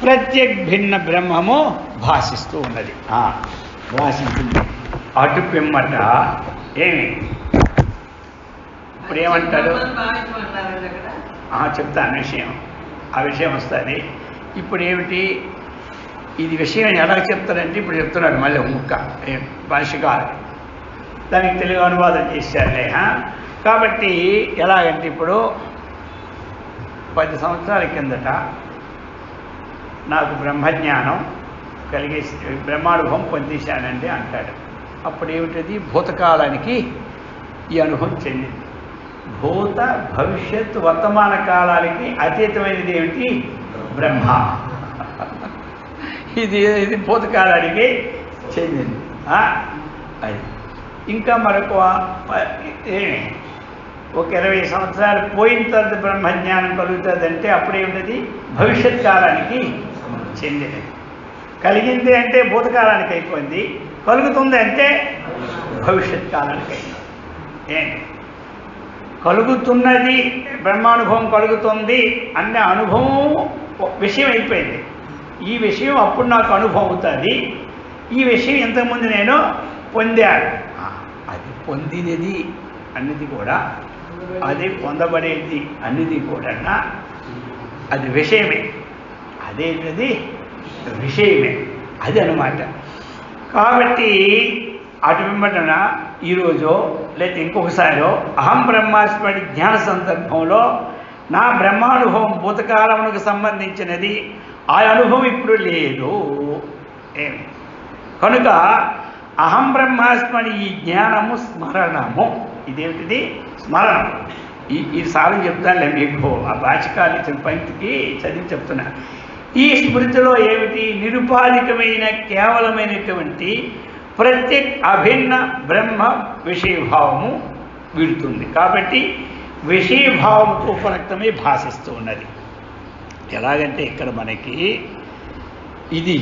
ప్రత్యేక భిన్న బ్రహ్మము భాషిస్తూ ఉన్నది. భాషించింది అటు పిమ్మట ఇప్పుడు ఏమంటాడు చెప్తాను విషయం, ఆ విషయం వస్తుంది. ఇప్పుడు ఏమిటి ఇది విషయం ఎలా చెప్తారంటే ఇప్పుడు చెప్తున్నాడు మళ్ళీ ముక్క భాషకారు, దానికి తెలుగు అనువాదం చేశారులే. కాబట్టి ఎలాగంటే ఇప్పుడు 10 సంవత్సరాల కిందట నాకు బ్రహ్మజ్ఞానం కలిగేసి బ్రహ్మానుభవం పొందేశానండి అంటాడు. అప్పుడు ఏమిటది భూతకాలానికి ఈ అనుభవం చెందింది. భూత భవిష్యత్ వర్తమాన కాలానికి అతీతమైనది ఏమిటి? బ్రహ్మ. ఇది భూతకాలానికి చెందింది. అది ఇంకా మరొక ఒక 20 సంవత్సరాలు పోయిన తర్వాత బ్రహ్మజ్ఞానం కలుగుతుందంటే అప్పుడేమిటది భవిష్యత్ కాలానికి చెందినది. కలిగింది అంటే భూతకాలానికి అయిపోయింది, కలుగుతుంది అంటే భవిష్యత్ కాలానికి అయిపోయింది. ఏంటి కలుగుతున్నది, బ్రహ్మానుభవం కలుగుతుంది అన్న అనుభవం విషయం అయిపోయింది. ఈ విషయం అప్పుడు నాకు అనుభవం అవుతుంది. ఈ విషయం ఇంతకుముందు నేను పొందాను. అది పొందినది అన్నది కూడా, అది పొందబడేది అన్నది కూడా అది విషయమే. అదేంటది విషయమే, అది అన్నమాట. కాబట్టి అటు వెంబడిన ఈరోజు లేదా ఇంకొకసారో అహం బ్రహ్మాస్మి జ్ఞాన సందర్భంలో నా బ్రహ్మానుభవం భూతకాలమునకు సంబంధించినది, ఆ అనుభవం ఇప్పుడు లేదు. ఏమి కనుక అహం బ్రహ్మాస్మి ఈ జ్ఞానము స్మరణము. ఇదేమిటిది స్మరణం. ఈ సారం చెప్తానులే మీకు, ఆ భాషకాలు ఇచ్చిన పంక్తికి చదివి చెప్తున్నా. ఈ స్మృతిలో ఏమిటి నిరుపాధికమైన కేవలమైనటువంటి ప్రత్యేక అభిన్న బ్రహ్మ విషయభావము వీడుతుంది. కాబట్టి విషయభావంతో ఉపరక్తమే భాషిస్తూ ఉన్నది. ఎలాగంటే ఇక్కడ మనకి ఇది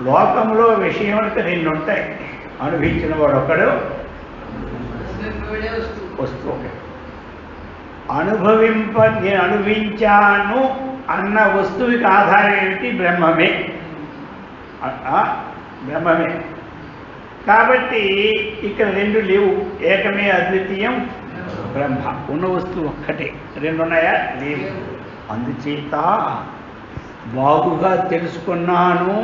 లోకంలో విషయానికి 2 ఉంటాయి. అనుభవించిన వాడు ఒకడు, వస్తువు ఒకటి. నేను అనుభవించాను అన్న వస్తువుకి ఆధారం ఏమిటి? బ్రహ్మమే. బ్రహ్మమే. కాబట్టి ఇక్కడ 2 లేవు, ఏకమే అద్వితీయం బ్రహ్మ. ఉన్న వస్తువు ఒక్కటే. 2 ఉన్నాయా? లేవు. అందుచేత బాగుగా తెలుసుకున్నాను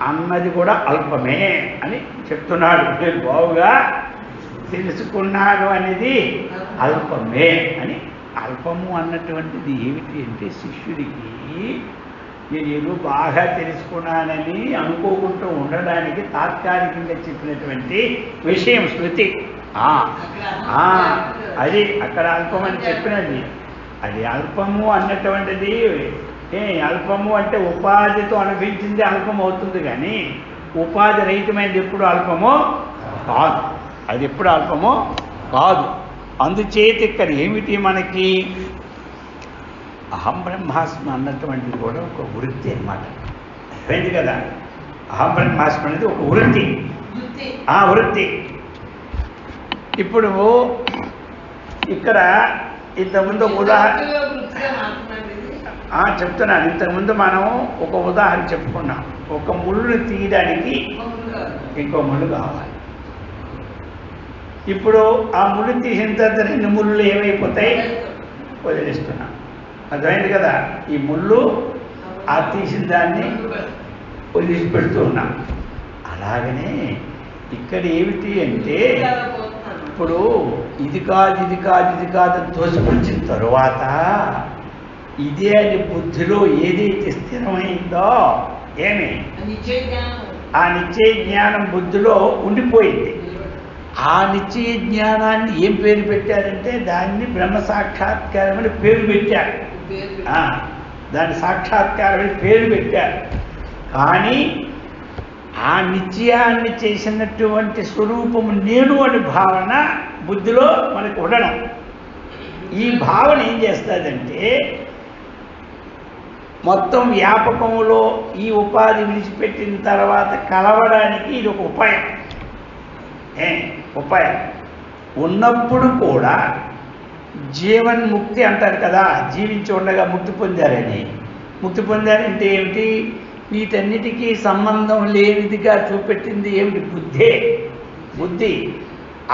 అన్నది కూడా అల్పమే అని చెప్తున్నాడు. నేను బాగుగా తెలుసుకున్నాను అనేది అల్పమే అని. అల్పము అన్నటువంటిది ఏమిటి అంటే శిష్యుడికి నేను ఏదో బాగా తెలుసుకున్నానని అనుకోకుండా ఉండడానికి తాత్కాలికంగా చెప్పినటువంటి విషయం శృతి. అది అక్కడ అల్పమని చెప్పినది. అది అల్పము అన్నటువంటిది అల్పము అంటే ఉపాధితో అనుభవించింది అల్పం అవుతుంది, కానీ ఉపాధి రహితమైనది ఎప్పుడు అల్పమో కాదు. అది ఎప్పుడు అల్పమో కాదు. అందుచేత ఇక్కడ ఏమిటి మనకి అహం బ్రహ్మాస్మి అన్నటువంటిది కూడా ఒక వృత్తి అన్నమాట. అయింది కదా, అహం బ్రహ్మాస్మి అనేది ఒక వృత్తి. వృత్తి. ఇప్పుడు ఇక్కడ ఇంతకుముందు ఉదాహరణ చెప్తున్నాను. ఇంతకుముందు మనం ఒక ఉదాహరణ చెప్పుకున్నాం. ఒక ముళ్ళుని తీయడానికి ఇంకో ముళ్ళు కావాలి. ఇప్పుడు ఆ ముళ్ళు తీసిన తర్వాత 2 ముళ్ళు ఏమైపోతాయి? వదిలేస్తున్నాం. అర్థమైంది కదా. ఈ ముళ్ళు ఆ తీసిన దాన్ని వదిలిపెడుతూ ఉన్నాం. అలాగనే ఇక్కడ ఏమిటి అంటే ఇప్పుడు ఇది కాదు ఇది కాదు ఇది కాదని తోసిపుచ్చిన తరువాత ఇదే అని బుద్ధిలో ఏదైతే స్థిరమైందో ఏమి ఆ నిశ్చయ జ్ఞానం బుద్ధిలో ఉండిపోయింది. ఆ నిశ్చయ జ్ఞానాన్ని ఏం పేరు పెట్టారంటే దాన్ని బ్రహ్మ సాక్షాత్కారం అని పేరు పెట్టారు. దాని సాక్షాత్కారం అని పేరు పెట్టారు. కానీ ఆ నిశ్చయాన్ని చేసినటువంటి స్వరూపము నేను అని భావన బుద్ధిలో మనకు ఉండడం. ఈ భావన ఏం చేస్తుందంటే మొత్తం వ్యాపకంలో ఈ ఉపాధి విడిచిపెట్టిన తర్వాత కలవడానికి ఇది ఒక ఉపాయం. ఉపాయం ఉన్నప్పుడు కూడా జీవన్ముక్తి అంటారు కదా, జీవించి ఉండగా ముక్తి పొందారని. ముక్తి పొందారంటే ఏమిటి? వీటన్నిటికీ సంబంధం లేనిదిగా చూపెట్టింది ఏమిటి? బుద్ధే. బుద్ధి.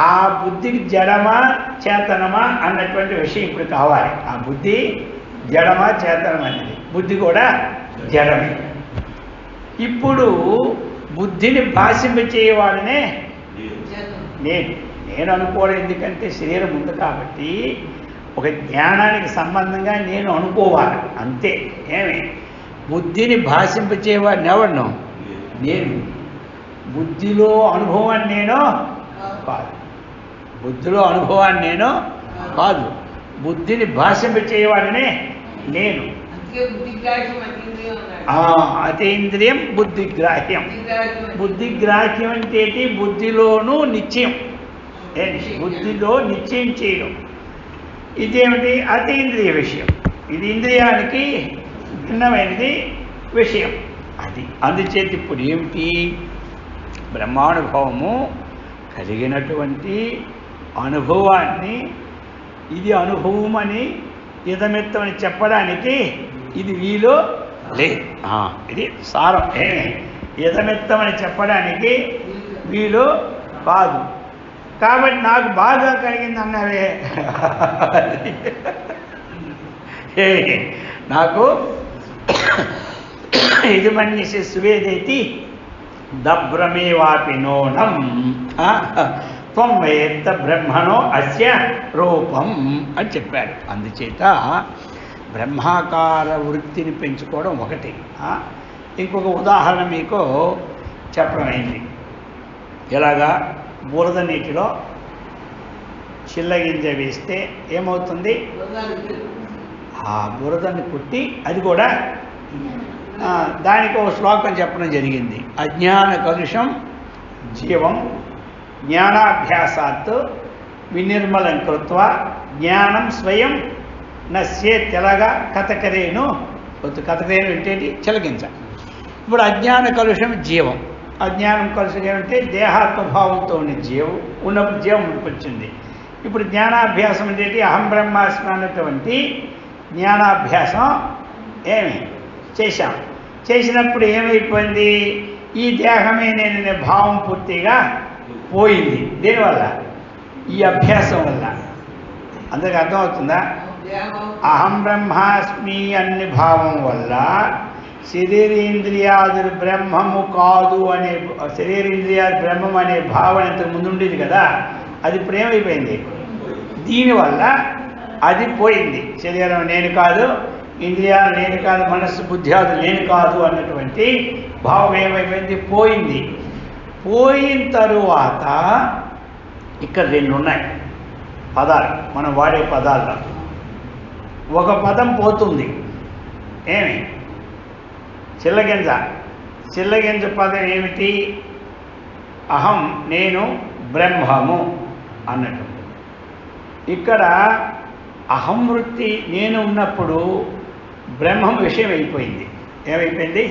ఆ బుద్ధికి జడమా చేతనమా అన్నటువంటి విషయం ఇప్పుడు కావాలి. ఆ బుద్ధి జడమా చేతనం అనేది. బుద్ధి కూడా జడమే. ఇప్పుడు బుద్ధిని భాషింపచేయవాడనే నేను అనుకోవడం. ఎందుకంటే శరీరం ఉంది కాబట్టి ఒక జ్ఞానానికి సంబంధంగా నేను అనుకోవాలి అంతే. ఏమి బుద్ధిని భాషింపచేవాడిని ఎవరినో నేను. బుద్ధిలో అనుభవాన్ని నేను కాదు. బుద్ధిలో అనుభవాన్ని నేను కాదు. బుద్ధిని భాషింపచేయవాడినే నేను. అతీంద్రియం బుద్ధిగ్రాహ్యం. బుద్ధిగ్రాహ్యం అంటే ఏంటి? బుద్ధిలోనూ నిశ్చయం, బుద్ధిలో నిశ్చయం చేయడం. ఇదేమిటి? అతీంద్రియ విషయం. ఇది ఇంద్రియానికి భిన్నమైనది విషయం. అది అందుచేత ఇప్పుడు ఏమిటి? బ్రహ్మానుభవము కలిగినటువంటి అనుభవాన్ని ఇది అనుభవమని ఇదమిత్తమని చెప్పడానికి ఇది వీలు లేదు. ఇది సారం. ఇదమిత్తమని చెప్పడానికి వీలు కాదు. కాబట్టి నాకు బాగా కలిగింది అన్నవే, నాకు ఇది మన్యసి సువేదేతి దభ్రమేవాపి నోనం త్వం వేత్త బ్రహ్మణో అస్య రూపం అని చెప్పాడు. అందుచేత బ్రహ్మాకార వృత్తిని పెంచుకోవడం ఒకటి. ఇంకొక ఉదాహరణ మీకు చెప్పడమైంది. ఎలాగా? బురద నీటిలో చిల్లగింజ వేస్తే ఏమవుతుంది? ఆ బురదని కుట్టి, అది కూడా దానికి ఒక శ్లోకం చెప్పడం జరిగింది. అజ్ఞాన కలుషం జీవం జ్ఞానాభ్యాసాత్ వినిర్మలం కృత్వా జ్ఞానం స్వయం నశ్యే తెలగా కథకరేను. కథకరేను ఏంటంటే చిలగించ. ఇప్పుడు అజ్ఞాన కలుషం జీవం. అజ్ఞానం కలుషం ఏమంటే దేహాత్మభావంతో ఉన్న జీవం ఉన్నప్పుడు జీవం వచ్చింది. ఇప్పుడు జ్ఞానాభ్యాసం ఏంటి? అహం బ్రహ్మాస్మి అన్నటువంటి జ్ఞానాభ్యాసం చేసినప్పుడు ఏమైపోయింది? ఈ దేహమే నేను భావం పూర్తిగా పోయింది. దేనివల్ల? ఈ అభ్యాసం వల్ల. అందరికి అర్థమవుతుందా? అహం బ్రహ్మాస్మి అన్ని భావం వల్ల శరీరేంద్రియాదులు బ్రహ్మము కాదు అనే, శరీరేంద్రియాలు బ్రహ్మం అనే భావన ఇంతకు ముందు ఉండేది కదా, అది ఇప్పుడు ఏమైపోయింది? దీనివల్ల అది పోయింది. శరీరం నేను కాదు, ఇంద్రియాలు నేను కాదు, మనస్సు బుద్ధ్యాదులు నేను కాదు అన్నటువంటి భావం ఏమైపోయింది? పోయింది. పోయిన తరువాత ఇక్కడ రెండు ఉన్నాయి పదాలు, మనం వాడే పదాల్లో. ఒక పదం పోతుంది. ఏమి? చిల్లగింజ. చిల్లగింజ పదం ఏమిటి? అహం, నేను బ్రహ్మము అన్నట్టు. ఇక్కడ అహం వృత్తి నేను ఉన్నప్పుడు బ్రహ్మం విషయం అయిపోయింది. ఏమైపోయింది?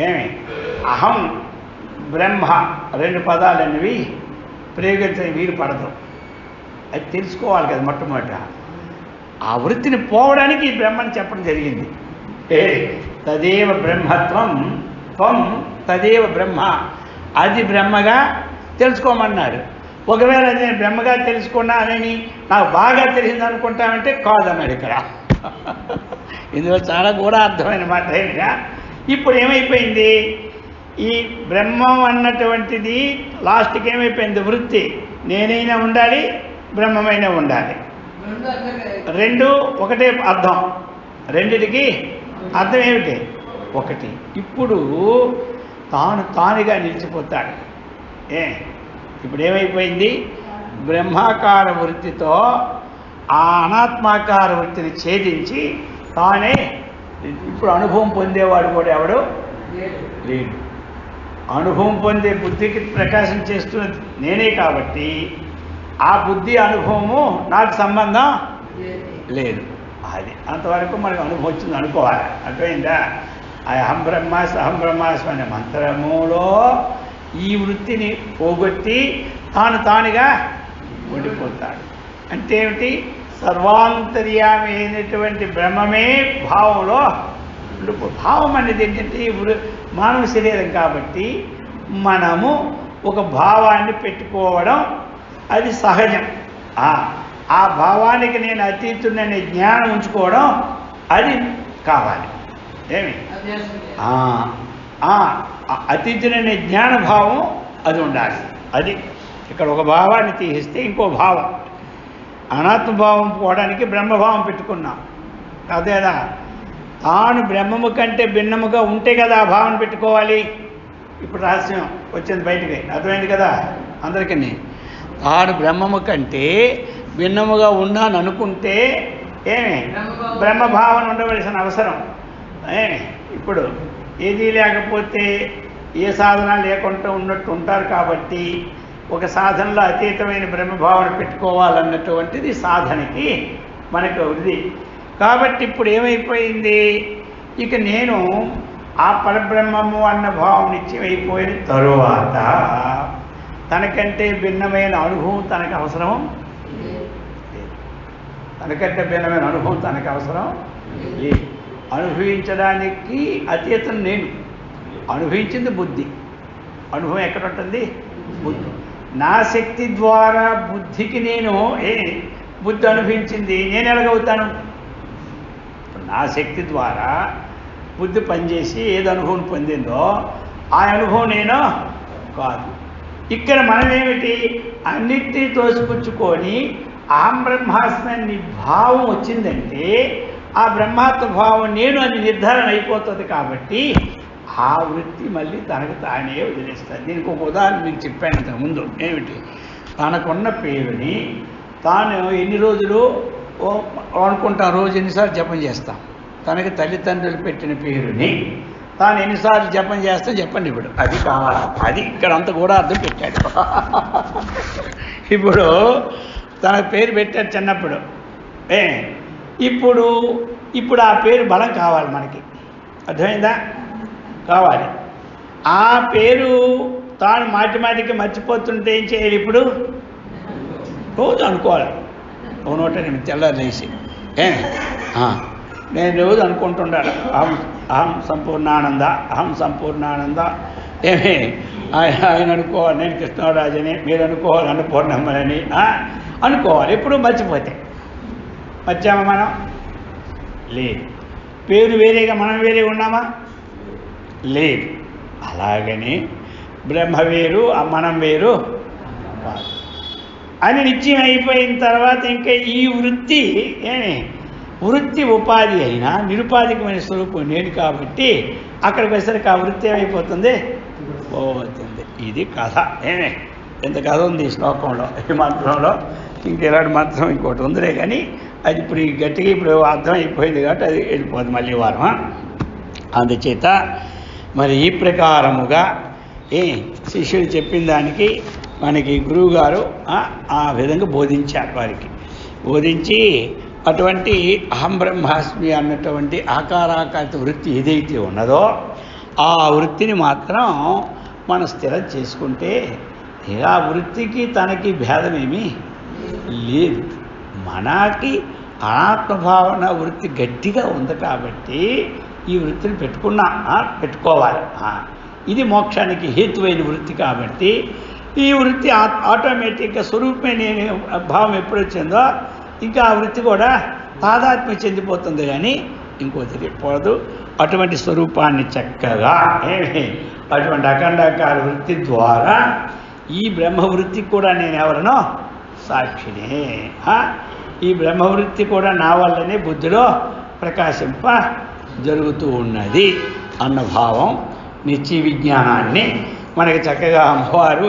ఏమి? అహం బ్రహ్మ రెండు పదాలనేవి ప్రయోగించని వీలు పడదు. అది తెలుసుకోవాలి కదా మొట్టమొదట. ఆ వృత్తిని పోవడానికి ఈ బ్రహ్మని చెప్పడం జరిగింది. తదేవ బ్రహ్మత్వం త్వం తదేవ బ్రహ్మ. అది బ్రహ్మగా తెలుసుకోమన్నాడు. ఒకవేళ అది నేను బ్రహ్మగా తెలుసుకున్నానని నాకు బాగా తెలిసింది అనుకుంటామంటే కాదన్నాడు ఇక్కడ. ఇందులో చాలా కూడా అర్థమైన మాట ఏంటా? ఇప్పుడు ఏమైపోయింది? ఈ బ్రహ్మం అన్నటువంటిది లాస్ట్కి ఏమైపోయింది? వృత్తి. నేనైనా ఉండాలి, బ్రహ్మమైనా ఉండాలి. రెండు ఒకటే అర్థం. రెండిటికి అర్థం ఏమిటి? ఒకటి. ఇప్పుడు తానుగా నిలిచిపోతాడు. ఇప్పుడు ఏమైపోయింది? బ్రహ్మాకార వృత్తితో ఆ అనాత్మాకార వృత్తిని ఛేదించి తానే ఇప్పుడు అనుభవం పొందేవాడు కూడా ఎవడు లేడు. అనుభవం పొందే బుద్ధికి ప్రకాశం చేస్తున్నది నేనే కాబట్టి ఆ బుద్ధి అనుభవము నాకు సంబంధం లేదు. అది అంతవరకు మనకు అనుభవం వచ్చింది అనుకోవాలి. అర్థమైందా? అహం బ్రహ్మాస్ అహం బ్రహ్మాస్మి అనే మంత్రములో ఈ వృత్తిని పోగొట్టి తానుగా ఉండిపోతాడు. అంటే ఏమిటి? సర్వాంతర్యామి అయినటువంటి బ్రహ్మమే భావంలో భావం అనేది ఏంటంటే మానవ శరీరం కాబట్టి మనము ఒక భావాన్ని పెట్టుకోవడం అది సహజం. ఆ భావానికి నేను అతీతుడనే జ్ఞానం ఉంచుకోవడం అది కావాలి. ఏమి? అతీతుడనే జ్ఞానభావం అది ఉండాలి. అది ఇక్కడ ఒక భావాన్ని తీసిస్తే ఇంకో భావం, అనాత్మభావం పోవడానికి బ్రహ్మభావం పెట్టుకున్నాం. అదేదా? తాను బ్రహ్మము కంటే భిన్నముగా ఉంటే కదా ఆ భావన పెట్టుకోవాలి. ఇప్పుడు రహస్యం వచ్చింది బయటికి. అర్థమైంది కదా అందరికీ? తాను బ్రహ్మము కంటే భిన్నముగా ఉన్నాను అనుకుంటే ఏమి బ్రహ్మభావన ఉండవలసిన అవసరం. ఇప్పుడు ఏదీ లేకపోతే ఏ సాధన లేకుండా ఉన్నట్టు ఉంటారు. కాబట్టి ఒక సాధనలో అతీతమైన బ్రహ్మభావన పెట్టుకోవాలన్నటువంటిది సాధనకి మనకు ఉంది. కాబట్టి ఇప్పుడు ఏమైపోయింది, ఇక నేను ఆ పరబ్రహ్మము అన్న భావం నిత్యమైపోయిన తరువాత తనకంటే భిన్నమైన అనుభవం తనకు అవసరం, తనకంటే భిన్నమైన అనుభవం తనకు అవసరం లేదు. అనుభవించడానికి అతీతం నేను, అనుభవించింది బుద్ధి. అనుభవం ఎక్కడ ఉంటుంది? బుద్ధి. నా శక్తి ద్వారా బుద్ధికి నేను బుద్ధి అనుభవించింది, నేను ఎలాగవుతాను? నా శక్తి ద్వారా బుద్ధి పనిచేసి ఏది అనుభవం పొందిందో ఆ అనుభవం నేను కాదు. ఇక్కడ మనమేమిటి, అన్నిటినీ తోసిపుచ్చుకొని అహం బ్రహ్మాస్మి భావం వచ్చిందంటే ఆ బ్రహ్మాత్మ భావం నేను అని నిర్ధారణ అయిపోతుంది. కాబట్టి ఆ వృత్తి మళ్ళీ తనకు తానే వదిలేస్తుంది. దీనికి ఒక ఉదాహరణ మీకు చెప్పాను ఇంతకుముందు. ఏమిటి, తనకున్న పేరుని తాను ఎన్ని రోజులు అనుకుంటాం, రోజు ఎన్నిసార్లు జపం చేస్తాం. తనకి తల్లిదండ్రులు పెట్టిన పేరుని తాను ఎన్నిసార్లు జపం చేస్తే చెప్పండి. ఇప్పుడు అది కావాలి, అది ఇక్కడ అంత కూడా అర్థం పెట్టాడు. ఇప్పుడు తన పేరు పెట్టాడు చిన్నప్పుడు. ఇప్పుడు ఆ పేరు బలం కావాలి మనకి, అర్థమైందా? కావాలి. ఆ పేరు తాను మాటిమాటికి మర్చిపోతుంటే ఏం చేయాలి? ఇప్పుడు రోజు అనుకోవాలి. ఓ నోట నేను తెల్లారు లేచి నేను రోజు అనుకుంటుండాలి, అహం సంపూర్ణానంద, అహం సంపూర్ణానంద. ఆయన అనుకోవాలి నేను కృష్ణరాజని, మీరు అనుకోవాలి అన్నపూర్ణమ్మని అనుకోవాలి. ఎప్పుడు మర్చిపోతే మర్చామా మనం? లేదు. పేరు వేరేగా మనం వేరే ఉన్నామా? లేదు. అలాగని బ్రహ్మ వేరు మనం వేరు అని నిశ్చయం అయిపోయిన తర్వాత ఇంకా ఈ వృత్తి వృత్తి ఉపాధి అయినా నిరుపాధికమైన స్వరూపం నేను. కాబట్టి అక్కడికి వచ్చేసరికి ఆ వృత్తి ఏమైపోతుంది? పోతుంది. ఇది కథ. ఎంత కథ ఉంది ఈ శ్లోకంలో, ఈ మంత్రంలో. ఇంకెలాంటి మంత్రం ఇంకోటి ఉందిలే, కానీ అది ఇప్పుడు గట్టిగా ఇప్పుడు అర్థం అయిపోయింది కాబట్టి అది వెళ్ళిపోతుంది మళ్ళీ వారం. అందుచేత మరి ఈ ప్రకారముగా శిష్యుడు చెప్పిన దానికి మనకి గురువుగారు ఆ విధంగా బోధించారు. వారికి బోధించి అటువంటి అహం బ్రహ్మాస్మి అన్నటువంటి ఆకారాకార వృత్తి ఏదైతే ఉన్నదో ఆ వృత్తిని మాత్రం మనం స్థిరం చేసుకుంటే ఆ వృత్తికి తనకి భేదమేమీ లేదు. మనకి అనాత్మభావన వృత్తి గట్టిగా ఉంది కాబట్టి ఈ వృత్తిని పెట్టుకోవాలి. ఇది మోక్షానికి హేతువైన వృత్తి కాబట్టి ఈ వృత్తి ఆటోమేటిక్గా స్వరూపమే నేను భావం ఎప్పుడు వచ్చిందో ఇంకా ఆ వృత్తి కూడా తాదాత్మ్యం చెందిపోతుంది, కానీ ఇంకో తిరిగిపోదు. అటువంటి స్వరూపాన్ని చక్కగా అటువంటి అఖండాకార వృత్తి ద్వారా ఈ బ్రహ్మవృత్తికి కూడా నేను ఎవరనో సాక్షినే. ఈ బ్రహ్మవృత్తి కూడా నా వల్లనే బుద్ధిలో ప్రకాశింప జరుగుతూ ఉన్నది అన్న భావం నిత్య విజ్ఞానాన్ని మనకి చక్కగా అమ్మవారు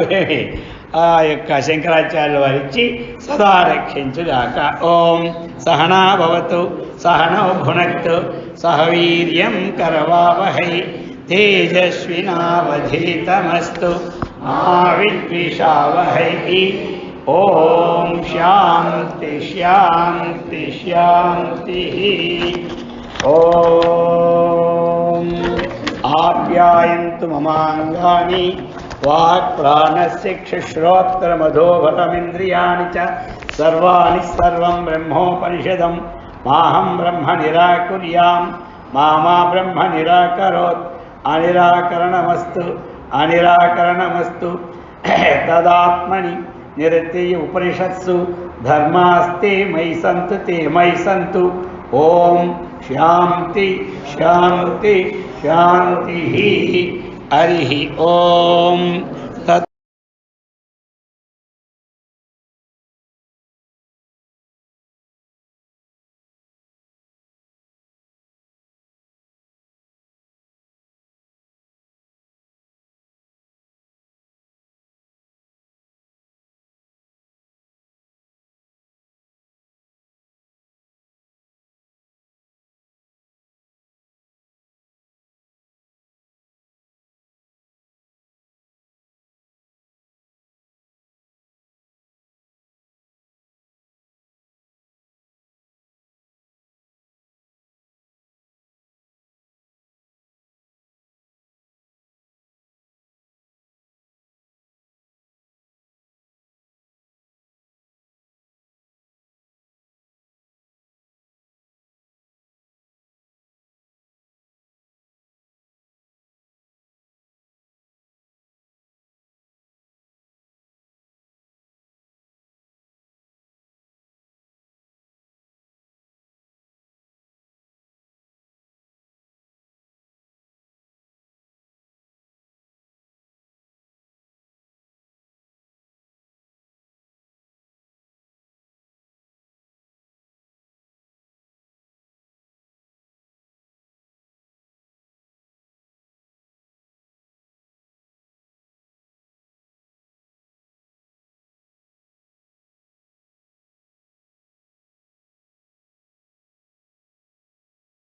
ఆ యొక్క శంకరాచార్యుల వారిచ్చి సదా రక్షించుగాక. ఓం సహనా భవతు సహనౌ భునక్తు సహ వీర్యం కరవావహై తేజస్వినావధీతమస్తు మా విద్విషావహై. ఓం శాంతి శాంతి శాంతి. ఓం ఆప్యాయంతు మమాంగాని వాక్ప్రాణస్యక్షుశ్రోత్రమధోబలమింద్రియాణి చ సర్వాణి సర్వం బ్రహ్మోపనిషదం మాహం బ్రహ్మ నిరాకుర్యాం మా బ్రహ్మ నిరాకరోత్. అనిరాకరణమస్తు అనిరాకరణమస్తు. తదాత్మని నిరతీయ ఉపనిషత్సు ధర్మాస్తే మయి సంతు తే మయి సంతు. ఓం శాంతి శాంతి శాంతి. హరి ఓం.